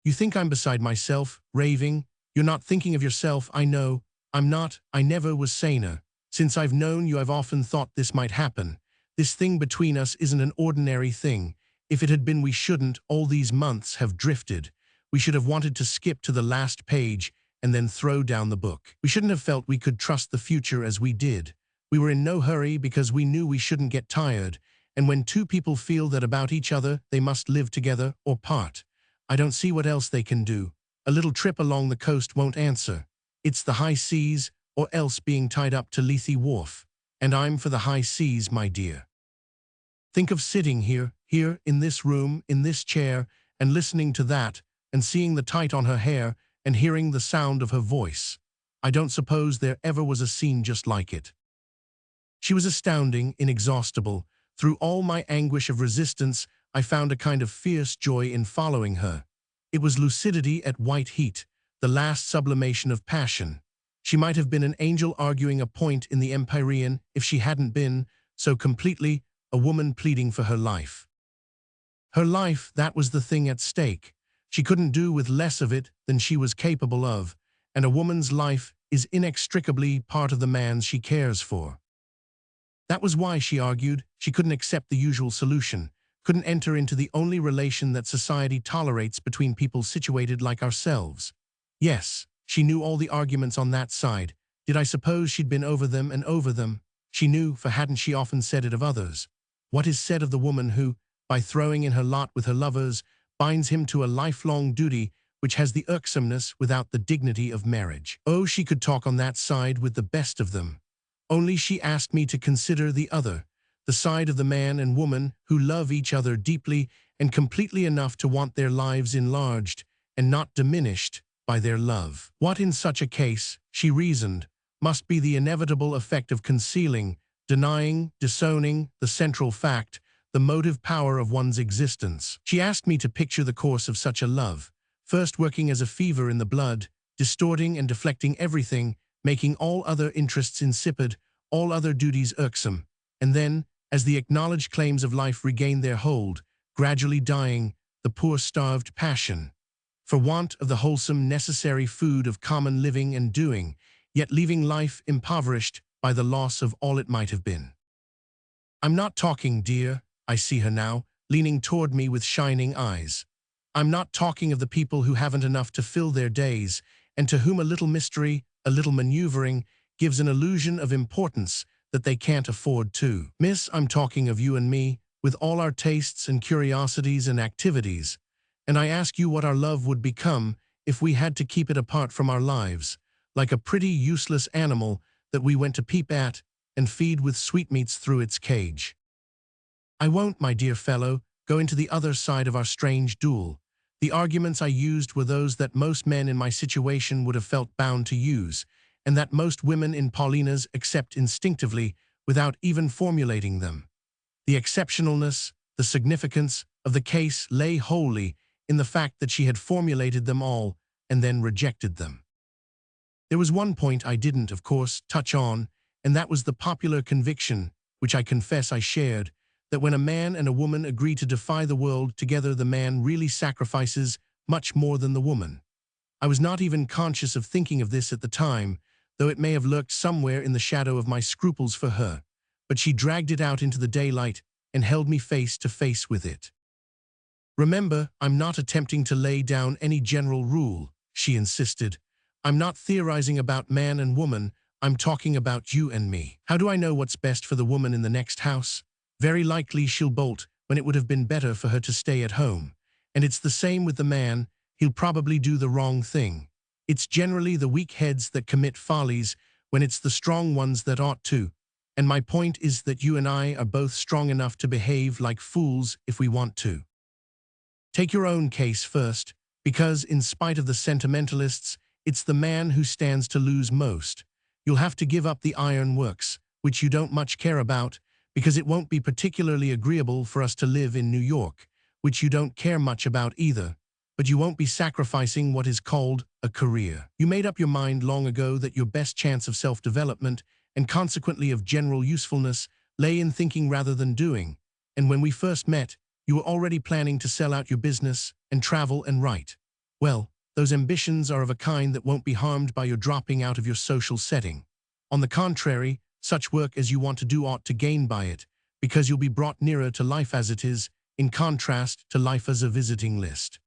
You think I'm beside myself, raving? You're not thinking of yourself, I know. I'm not. I never was saner. Since I've known you, I've often thought this might happen. This thing between us isn't an ordinary thing. If it had been, we shouldn't, all these months, have drifted. We should have wanted to skip to the last page and then throw down the book. We shouldn't have felt we could trust the future as we did. We were in no hurry because we knew we shouldn't get tired. And when two people feel that about each other, they must live together or part. I don't see what else they can do. A little trip along the coast won't answer. It's the high seas or else being tied up to Lethe Wharf. And I'm for the high seas, my dear. Think of sitting here in this room, in this chair, and listening to that, and seeing the tight on her hair, and hearing the sound of her voice. I don't suppose there ever was a scene just like it. She was astounding, inexhaustible. Through all my anguish of resistance, I found a kind of fierce joy in following her. It was lucidity at white heat, the last sublimation of passion. She might have been an angel arguing a point in the Empyrean if she hadn't been, so completely, a woman pleading for her life. Her life, that was the thing at stake. She couldn't do with less of it than she was capable of, and a woman's life is inextricably part of the man's she cares for. That was why, she argued, she couldn't accept the usual solution, couldn't enter into the only relation that society tolerates between people situated like ourselves. Yes, she knew all the arguments on that side. Did I suppose she'd been over them and over them? She knew, for hadn't she often said it of others? What is said of the woman who, by throwing in her lot with her lovers, binds him to a lifelong duty which has the irksomeness without the dignity of marriage? Oh, she could talk on that side with the best of them. Only she asked me to consider the other, the side of the man and woman who love each other deeply and completely enough to want their lives enlarged and not diminished by their love. What in such a case, she reasoned, must be the inevitable effect of concealing, denying, disowning the central fact, the motive power of one's existence. She asked me to picture the course of such a love, first working as a fever in the blood, distorting and deflecting everything, making all other interests insipid, all other duties irksome, and then, as the acknowledged claims of life regained their hold, gradually dying, the poor starved passion, for want of the wholesome necessary food of common living and doing, yet leaving life impoverished by the loss of all it might have been. I'm not talking, dear, I see her now, leaning toward me with shining eyes. I'm not talking of the people who haven't enough to fill their days, and to whom a little mystery, a little maneuvering, gives an illusion of importance that they can't afford to. Miss, I'm talking of you and me, with all our tastes and curiosities and activities, and I ask you what our love would become if we had to keep it apart from our lives, like a pretty useless animal that we went to peep at and feed with sweetmeats through its cage. I won't, my dear fellow, go into the other side of our strange duel. The arguments I used were those that most men in my situation would have felt bound to use, and that most women in Paulina's accept instinctively without even formulating them. The exceptionalness, the significance of the case lay wholly in the fact that she had formulated them all and then rejected them. There was one point I didn't, of course, touch on, and that was the popular conviction, which I confess I shared, that when a man and a woman agree to defy the world together, the man really sacrifices much more than the woman. I was not even conscious of thinking of this at the time, though it may have lurked somewhere in the shadow of my scruples for her, but she dragged it out into the daylight and held me face to face with it. Remember, I'm not attempting to lay down any general rule, she insisted. I'm not theorizing about man and woman, I'm talking about you and me. How do I know what's best for the woman in the next house? Very likely she'll bolt when it would have been better for her to stay at home. And it's the same with the man, he'll probably do the wrong thing. It's generally the weak heads that commit follies when it's the strong ones that ought to. And my point is that you and I are both strong enough to behave like fools if we want to. Take your own case first, because in spite of the sentimentalists, it's the man who stands to lose most. You'll have to give up the ironworks, which you don't much care about, because it won't be particularly agreeable for us to live in New York, which you don't care much about either, but you won't be sacrificing what is called a career. You made up your mind long ago that your best chance of self-development, and consequently of general usefulness, lay in thinking rather than doing, and when we first met, you were already planning to sell out your business and travel and write. Well, those ambitions are of a kind that won't be harmed by your dropping out of your social setting. On the contrary, such work as you want to do ought to gain by it, because you'll be brought nearer to life as it is, in contrast to life as a visiting list.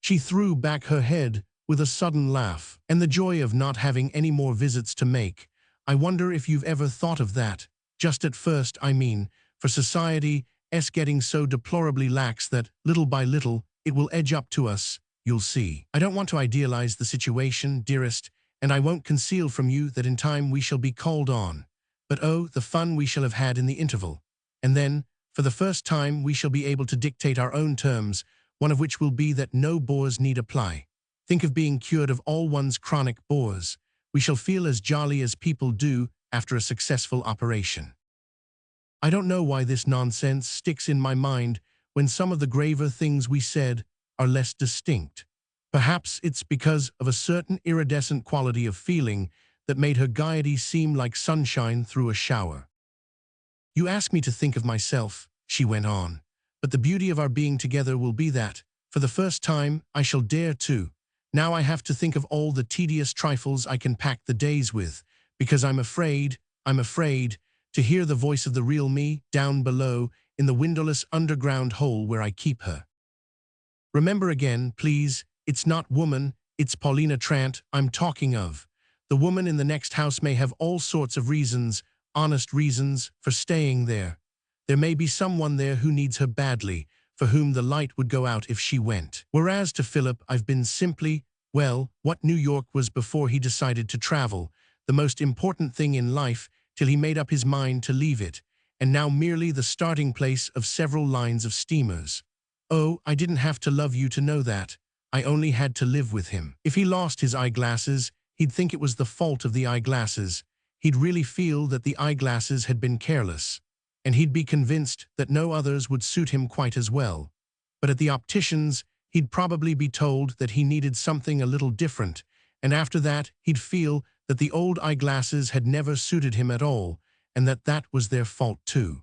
She threw back her head with a sudden laugh, and the joy of not having any more visits to make. I wonder if you've ever thought of that, just at first, I mean, for society's getting so deplorably lax that, little by little, it will edge up to us, you'll see. I don't want to idealize the situation, dearest, and I won't conceal from you that in time we shall be called on. But oh, the fun we shall have had in the interval. And then, for the first time, we shall be able to dictate our own terms, one of which will be that no bores need apply. Think of being cured of all one's chronic bores. We shall feel as jolly as people do after a successful operation. I don't know why this nonsense sticks in my mind when some of the graver things we said are less distinct. Perhaps it's because of a certain iridescent quality of feeling that made her gaiety seem like sunshine through a shower. You ask me to think of myself, she went on, but the beauty of our being together will be that, for the first time, I shall dare to. Now I have to think of all the tedious trifles I can pack the days with, because I'm afraid, to hear the voice of the real me down below in the windowless underground hole where I keep her. Remember again, please, it's not woman, it's Paulina Trant I'm talking of. The woman in the next house may have all sorts of reasons, honest reasons, for staying there. There may be someone there who needs her badly, for whom the light would go out if she went. Whereas to Philip I've been simply, well, what New York was before he decided to travel, the most important thing in life, till he made up his mind to leave it, and now merely the starting place of several lines of steamers. Oh, I didn't have to love you to know that. I only had to live with him. If he lost his eyeglasses, he'd think it was the fault of the eyeglasses. He'd really feel that the eyeglasses had been careless, and he'd be convinced that no others would suit him quite as well. But at the optician's, he'd probably be told that he needed something a little different, and after that he'd feel that the old eyeglasses had never suited him at all, and that that was their fault too.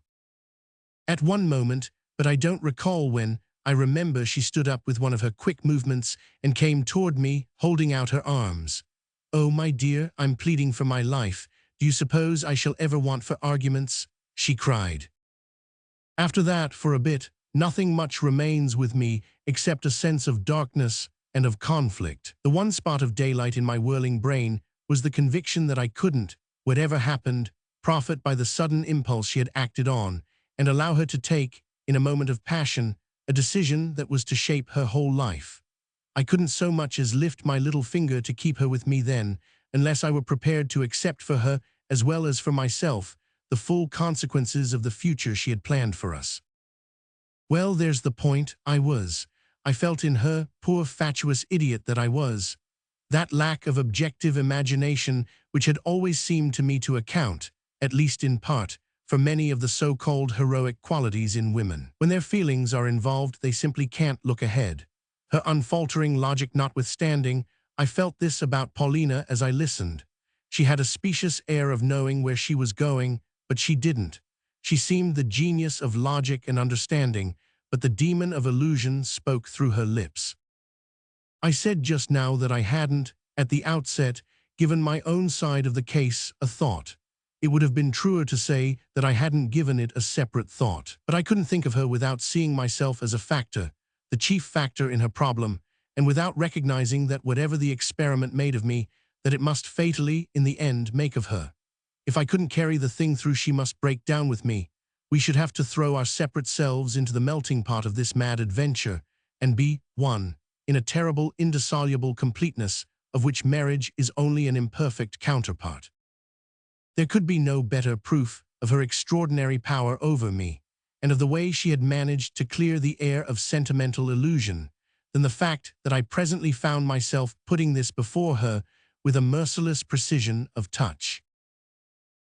At one moment, but I don't recall when, I remember she stood up with one of her quick movements and came toward me, holding out her arms. Oh, my dear, I'm pleading for my life. Do you suppose I shall ever want for arguments? She cried. After that, for a bit, nothing much remains with me except a sense of darkness and of conflict. The one spot of daylight in my whirling brain was the conviction that I couldn't, whatever happened, profit by the sudden impulse she had acted on, and allow her to take, in a moment of passion, a decision that was to shape her whole life. I couldn't so much as lift my little finger to keep her with me then, unless I were prepared to accept for her, as well as for myself, the full consequences of the future she had planned for us. Well, there's the point. I felt in her, poor fatuous idiot that I was, that lack of objective imagination which had always seemed to me to account, at least in part, for many of the so-called heroic qualities in women. When their feelings are involved, they simply can't look ahead. Her unfaltering logic notwithstanding, I felt this about Paulina as I listened. She had a specious air of knowing where she was going, but she didn't. She seemed the genius of logic and understanding, but the demon of illusion spoke through her lips. I said just now that I hadn't, at the outset, given my own side of the case a thought. It would have been truer to say that I hadn't given it a separate thought. But I couldn't think of her without seeing myself as a factor, the chief factor in her problem, and without recognizing that whatever the experiment made of me, that it must fatally, in the end, make of her. If I couldn't carry the thing through, she must break down with me. We should have to throw our separate selves into the melting pot of this mad adventure, and be one, in a terrible, indissoluble completeness, of which marriage is only an imperfect counterpart. There could be no better proof of her extraordinary power over me, and of the way she had managed to clear the air of sentimental illusion, than the fact that I presently found myself putting this before her with a merciless precision of touch.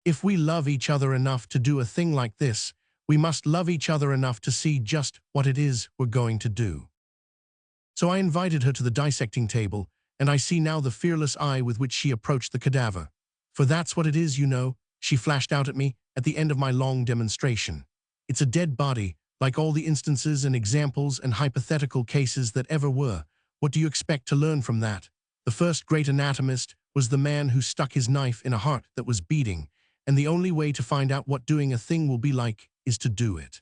If we love each other enough to do a thing like this, we must love each other enough to see just what it is we're going to do. So I invited her to the dissecting table, and I see now the fearless eye with which she approached the cadaver. For that's what it is, you know, she flashed out at me at the end of my long demonstration. It's a dead body, like all the instances and examples and hypothetical cases that ever were. What do you expect to learn from that? The first great anatomist was the man who stuck his knife in a heart that was beating, and the only way to find out what doing a thing will be like is to do it.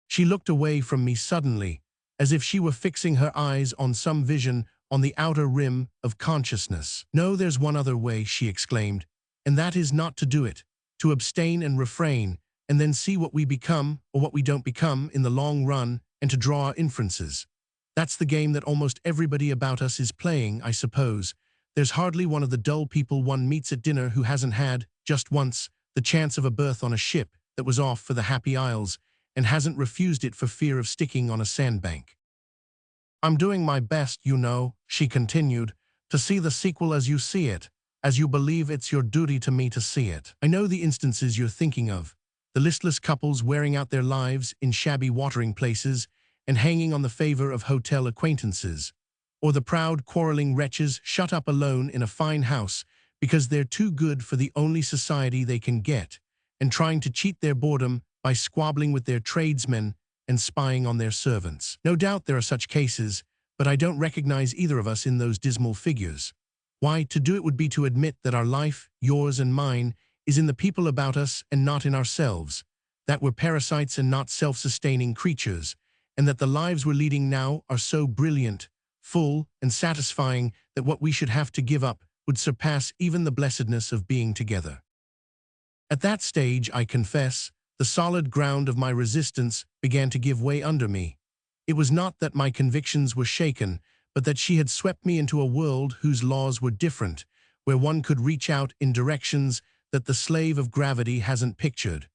She looked away from me suddenly, as if she were fixing her eyes on some vision on the outer rim of consciousness. "No, there's one other way," she exclaimed, "and that is not to do it, to abstain and refrain, and then see what we become or what we don't become in the long run, and to draw our inferences. That's the game that almost everybody about us is playing, I suppose. There's hardly one of the dull people one meets at dinner who hasn't had, just once, the chance of a berth on a ship that was off for the Happy Isles, and hasn't refused it for fear of sticking on a sandbank. I'm doing my best, you know," she continued, "to see the sequel as you see it, as you believe it's your duty to me to see it. I know the instances you're thinking of, the listless couples wearing out their lives in shabby watering places and hanging on the favor of hotel acquaintances, or the proud quarreling wretches shut up alone in a fine house because they're too good for the only society they can get, and trying to cheat their boredom by squabbling with their tradesmen and spying on their servants. No doubt there are such cases, but I don't recognize either of us in those dismal figures. Why, to do it would be to admit that our life, yours and mine, is in the people about us and not in ourselves, that we're parasites and not self-sustaining creatures, and that the lives we're leading now are so brilliant, full, and satisfying that what we should have to give up would surpass even the blessedness of being together. At that stage, I confess, the solid ground of my resistance began to give way under me. It was not that my convictions were shaken, but that she had swept me into a world whose laws were different, where one could reach out in directions that the slave of gravity hasn't pictured.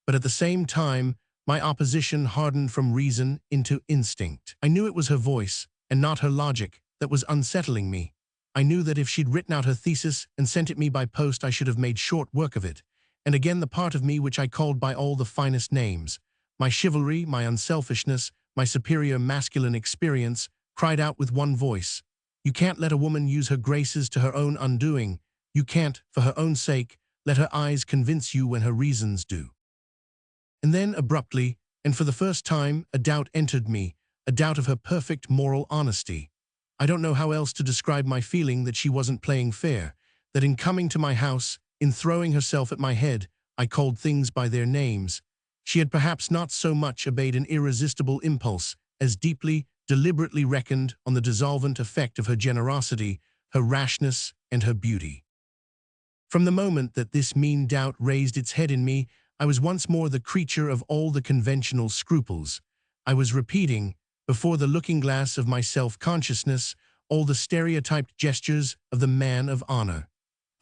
But at the same time, my opposition hardened from reason into instinct. I knew it was her voice, and not her logic, that was unsettling me. I knew that if she'd written out her thesis and sent it me by post, I should have made short work of it. And again the part of me which I called by all the finest names, my chivalry, my unselfishness, my superior masculine experience, cried out with one voice, "You can't let a woman use her graces to her own undoing. You can't, for her own sake, let her eyes convince you when her reasons do." And then abruptly, and for the first time, a doubt entered me, a doubt of her perfect moral honesty. I don't know how else to describe my feeling that she wasn't playing fair, that in coming to my house, in throwing herself at my head, I called things by their names. She had perhaps not so much obeyed an irresistible impulse as deeply, deliberately reckoned on the dissolvent effect of her generosity, her rashness, and her beauty. From the moment that this mean doubt raised its head in me, I was once more the creature of all the conventional scruples. I was repeating, before the looking-glass of my self-consciousness, all the stereotyped gestures of the man of honor.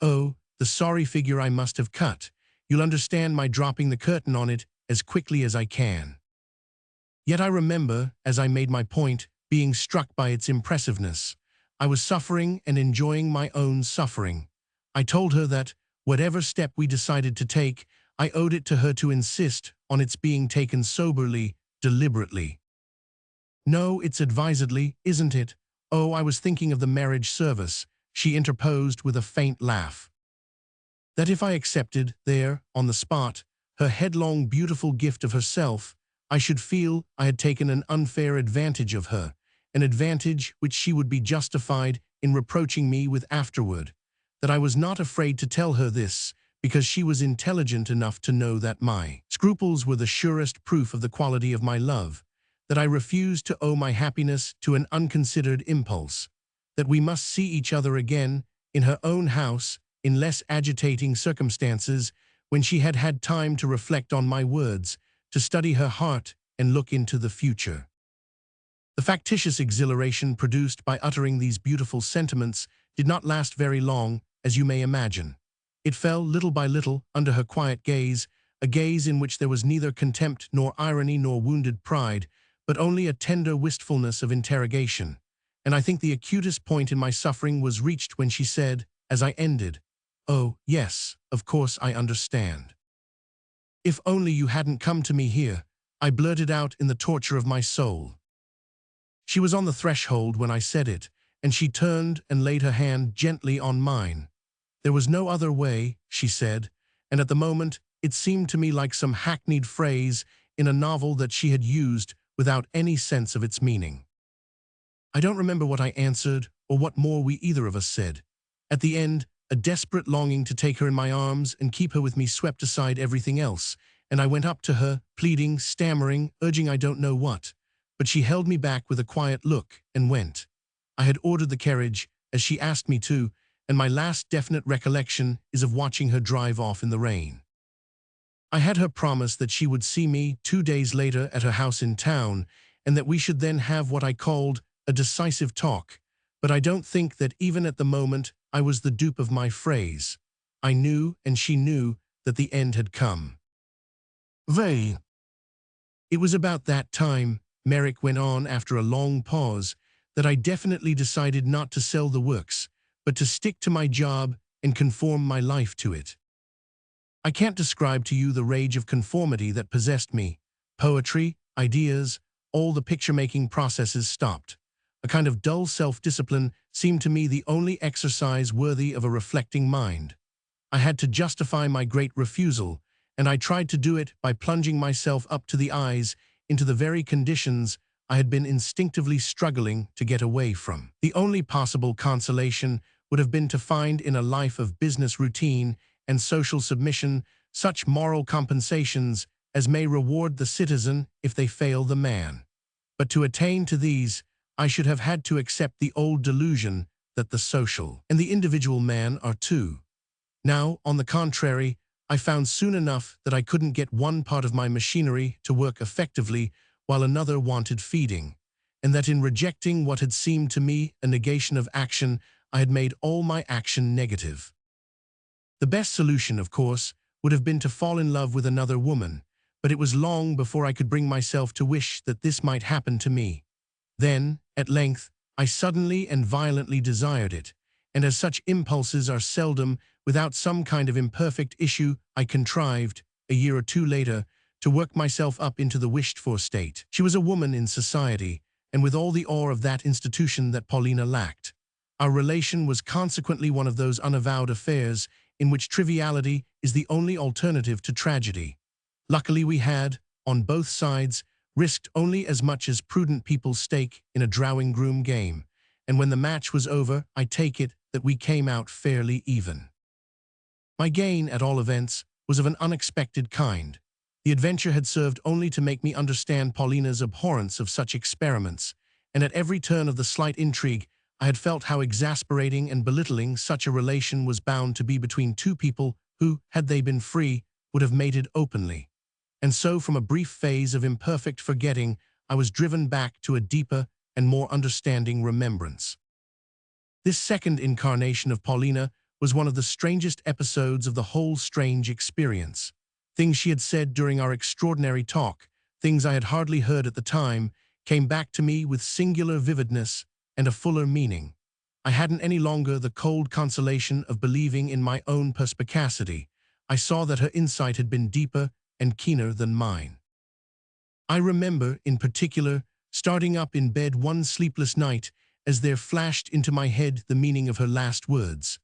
Oh, the sorry figure I must have cut. You'll understand my dropping the curtain on it as quickly as I can. Yet I remember, as I made my point, being struck by its impressiveness. I was suffering and enjoying my own suffering. I told her that, whatever step we decided to take, I owed it to her to insist on its being taken soberly, deliberately. "No, it's advisedly, isn't it? Oh, I was thinking of the marriage service," she interposed with a faint laugh. That if I accepted, there, on the spot, her headlong beautiful gift of herself, I should feel I had taken an unfair advantage of her, an advantage which she would be justified in reproaching me with afterward. That I was not afraid to tell her this, because she was intelligent enough to know that my scruples were the surest proof of the quality of my love, that I refused to owe my happiness to an unconsidered impulse, that we must see each other again, in her own house, in less agitating circumstances, when she had had time to reflect on my words, to study her heart and look into the future. The factitious exhilaration produced by uttering these beautiful sentiments did not last very long, as you may imagine. It fell little by little under her quiet gaze, a gaze in which there was neither contempt nor irony nor wounded pride, but only a tender wistfulness of interrogation. And I think the acutest point in my suffering was reached when she said, as I ended, "Oh, yes, of course I understand. If only you hadn't come to me here," I blurted out in the torture of my soul. She was on the threshold when I said it, and she turned and laid her hand gently on mine. "There was no other way," she said, and at the moment it seemed to me like some hackneyed phrase in a novel that she had used without any sense of its meaning. I don't remember what I answered or what more we either of us said. At the end, a desperate longing to take her in my arms and keep her with me swept aside everything else, and I went up to her, pleading, stammering, urging I don't know what. But she held me back with a quiet look and went. I had ordered the carriage, as she asked me to, and my last definite recollection is of watching her drive off in the rain. I had her promise that she would see me 2 days later at her house in town, and that we should then have what I called a decisive talk, but I don't think that even at the moment I was the dupe of my phrase. I knew, and she knew, that the end had come. It was about that time, Merrick went on after a long pause, that I definitely decided not to sell the works, but to stick to my job and conform my life to it. I can't describe to you the rage of conformity that possessed me. Poetry, ideas, all the picture-making processes stopped. A kind of dull self-discipline seemed to me the only exercise worthy of a reflecting mind. I had to justify my great refusal, and I tried to do it by plunging myself up to the eyes into the very conditions I had been instinctively struggling to get away from. The only possible consolation would have been to find in a life of business routine and social submission such moral compensations as may reward the citizen if they fail the man. But to attain to these, I should have had to accept the old delusion that the social and the individual man are two. Now, on the contrary, I found soon enough that I couldn't get one part of my machinery to work effectively while another wanted feeding, and that in rejecting what had seemed to me a negation of action, I had made all my action negative. The best solution, of course, would have been to fall in love with another woman, but it was long before I could bring myself to wish that this might happen to me. Then, at length, I suddenly and violently desired it, and as such impulses are seldom without some kind of imperfect issue, I contrived, a year or two later, to work myself up into the wished-for state. She was a woman in society, and with all the awe of that institution that Paulina lacked. Our relation was consequently one of those unavowed affairs in which triviality is the only alternative to tragedy. Luckily we had, on both sides, risked only as much as prudent people stake in a drawing groom game, and when the match was over, I take it that we came out fairly even. My gain, at all events, was of an unexpected kind. The adventure had served only to make me understand Paulina's abhorrence of such experiments, and at every turn of the slight intrigue, I had felt how exasperating and belittling such a relation was bound to be between two people who, had they been free, would have mated openly. And so, from a brief phase of imperfect forgetting, I was driven back to a deeper and more understanding remembrance. This second incarnation of Paulina was one of the strangest episodes of the whole strange experience. Things she had said during our extraordinary talk, things I had hardly heard at the time, came back to me with singular vividness and a fuller meaning. I hadn't any longer the cold consolation of believing in my own perspicacity. I saw that her insight had been deeper and keener than mine. I remember, in particular, starting up in bed one sleepless night as there flashed into my head the meaning of her last words.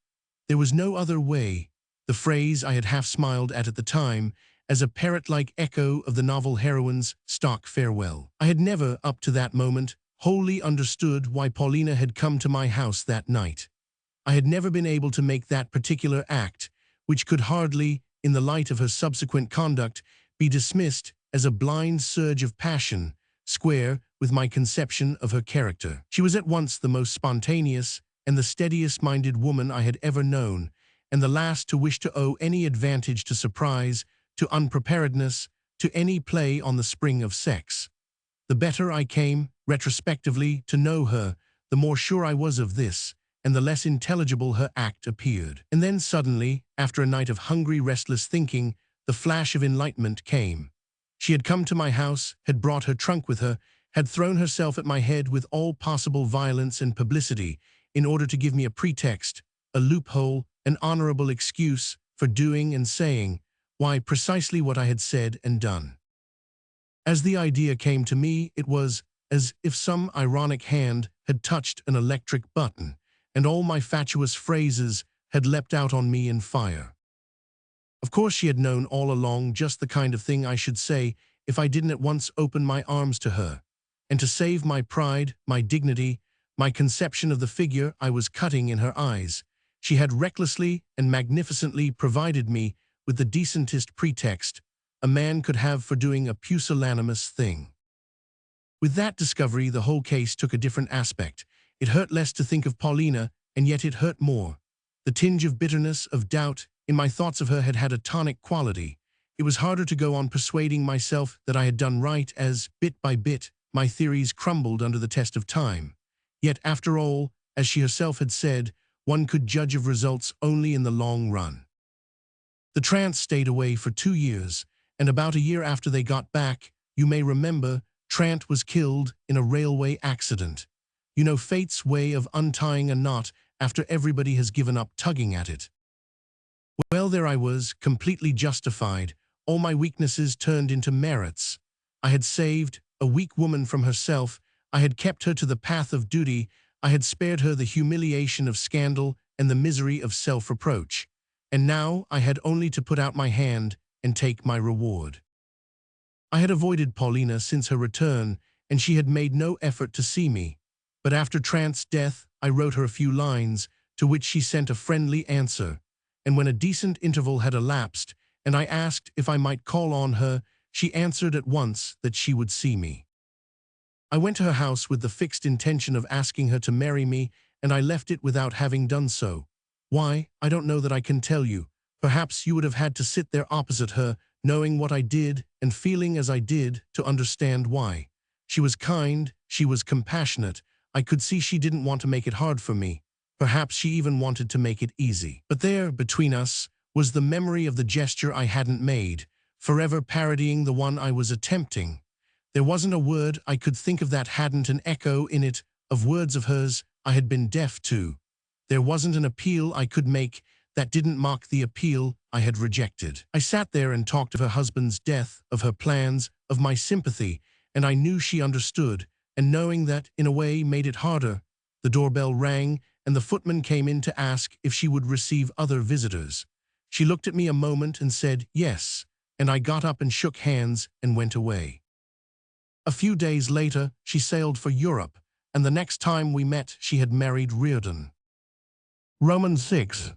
There was no other way, the phrase I had half smiled at the time, as a parrot-like echo of the novel heroine's stock farewell. I had never, up to that moment, wholly understood why Paulina had come to my house that night. I had never been able to make that particular act, which could hardly, in the light of her subsequent conduct, be dismissed as a blind surge of passion, square with my conception of her character. She was at once the most spontaneous and the steadiest-minded woman I had ever known, and the last to wish to owe any advantage to surprise, to unpreparedness, to any play on the spring of sex. The better I came, retrospectively, to know her, the more sure I was of this, and the less intelligible her act appeared. And then suddenly, after a night of hungry, restless thinking, the flash of enlightenment came. She had come to my house, had brought her trunk with her, had thrown herself at my head with all possible violence and publicity in order to give me a pretext, a loophole, an honorable excuse for doing and saying, why, precisely what I had said and done. As the idea came to me, it was as if some ironic hand had touched an electric button, and all my fatuous phrases had leapt out on me in fire. Of course she had known all along just the kind of thing I should say if I didn't at once open my arms to her, and to save my pride, my dignity, my conception of the figure I was cutting in her eyes, she had recklessly and magnificently provided me with the decentest pretext a man could have for doing a pusillanimous thing. With that discovery, the whole case took a different aspect. It hurt less to think of Paulina, and yet it hurt more. The tinge of bitterness, of doubt, in my thoughts of her had a tonic quality. It was harder to go on persuading myself that I had done right as, bit by bit, my theories crumbled under the test of time. Yet, after all, as she herself had said, one could judge of results only in the long run. The Trants stayed away for 2 years, and about a year after they got back, you may remember, Trant was killed in a railway accident. You know fate's way of untying a knot after everybody has given up tugging at it. Well, there I was, completely justified, all my weaknesses turned into merits. I had saved a weak woman from herself, I had kept her to the path of duty, I had spared her the humiliation of scandal and the misery of self-reproach. And now I had only to put out my hand and take my reward. I had avoided Paulina since her return, and she had made no effort to see me. But after Trant's death, I wrote her a few lines, to which she sent a friendly answer. And when a decent interval had elapsed, and I asked if I might call on her, she answered at once that she would see me. I went to her house with the fixed intention of asking her to marry me, and I left it without having done so. Why, I don't know that I can tell you. Perhaps you would have had to sit there opposite her, knowing what I did and feeling as I did, to understand why. She was kind, she was compassionate. I could see she didn't want to make it hard for me. Perhaps she even wanted to make it easy. But there, between us, was the memory of the gesture I hadn't made, forever parodying the one I was attempting. There wasn't a word I could think of that hadn't an echo in it of words of hers I had been deaf to. There wasn't an appeal I could make that didn't mock the appeal I had rejected. I sat there and talked of her husband's death, of her plans, of my sympathy, and I knew she understood, and knowing that, in a way, made it harder. The doorbell rang, and the footman came in to ask if she would receive other visitors. She looked at me a moment and said, yes, and I got up and shook hands and went away. A few days later, she sailed for Europe, and the next time we met, she had married Reardon. Romans 6.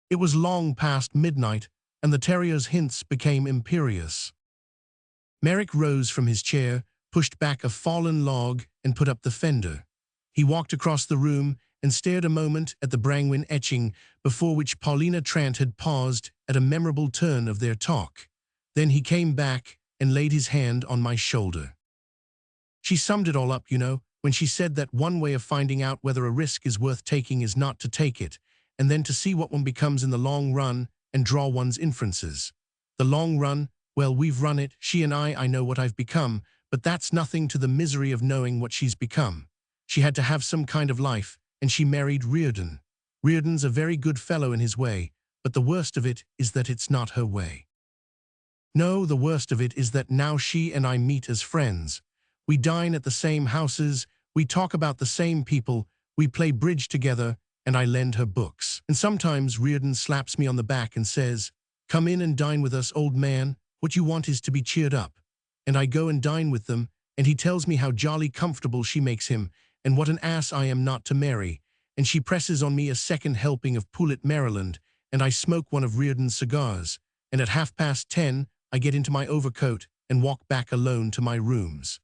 It was long past midnight, and the terrier's hints became imperious. Merrick rose from his chair, pushed back a fallen log, and put up the fender. He walked across the room and stared a moment at the Brangwyn etching, before which Paulina Trant had paused at a memorable turn of their talk. Then he came back and laid his hand on my shoulder. She summed it all up, you know, when she said that one way of finding out whether a risk is worth taking is not to take it, and then to see what one becomes in the long run and draw one's inferences. The long run, well, we've run it, she and I know what I've become, but that's nothing to the misery of knowing what she's become. She had to have some kind of life, and she married Reardon. Reardon's a very good fellow in his way, but the worst of it is that it's not her way. No, the worst of it is that now she and I meet as friends. We dine at the same houses, we talk about the same people, we play bridge together, and I lend her books. And sometimes Reardon slaps me on the back and says, "Come in and dine with us, old man. What you want is to be cheered up." And I go and dine with them, and he tells me how jolly comfortable she makes him, and what an ass I am not to marry. And she presses on me a second helping of Poulet Maryland, and I smoke one of Reardon's cigars, and at 10:30, I get into my overcoat and walk back alone to my rooms.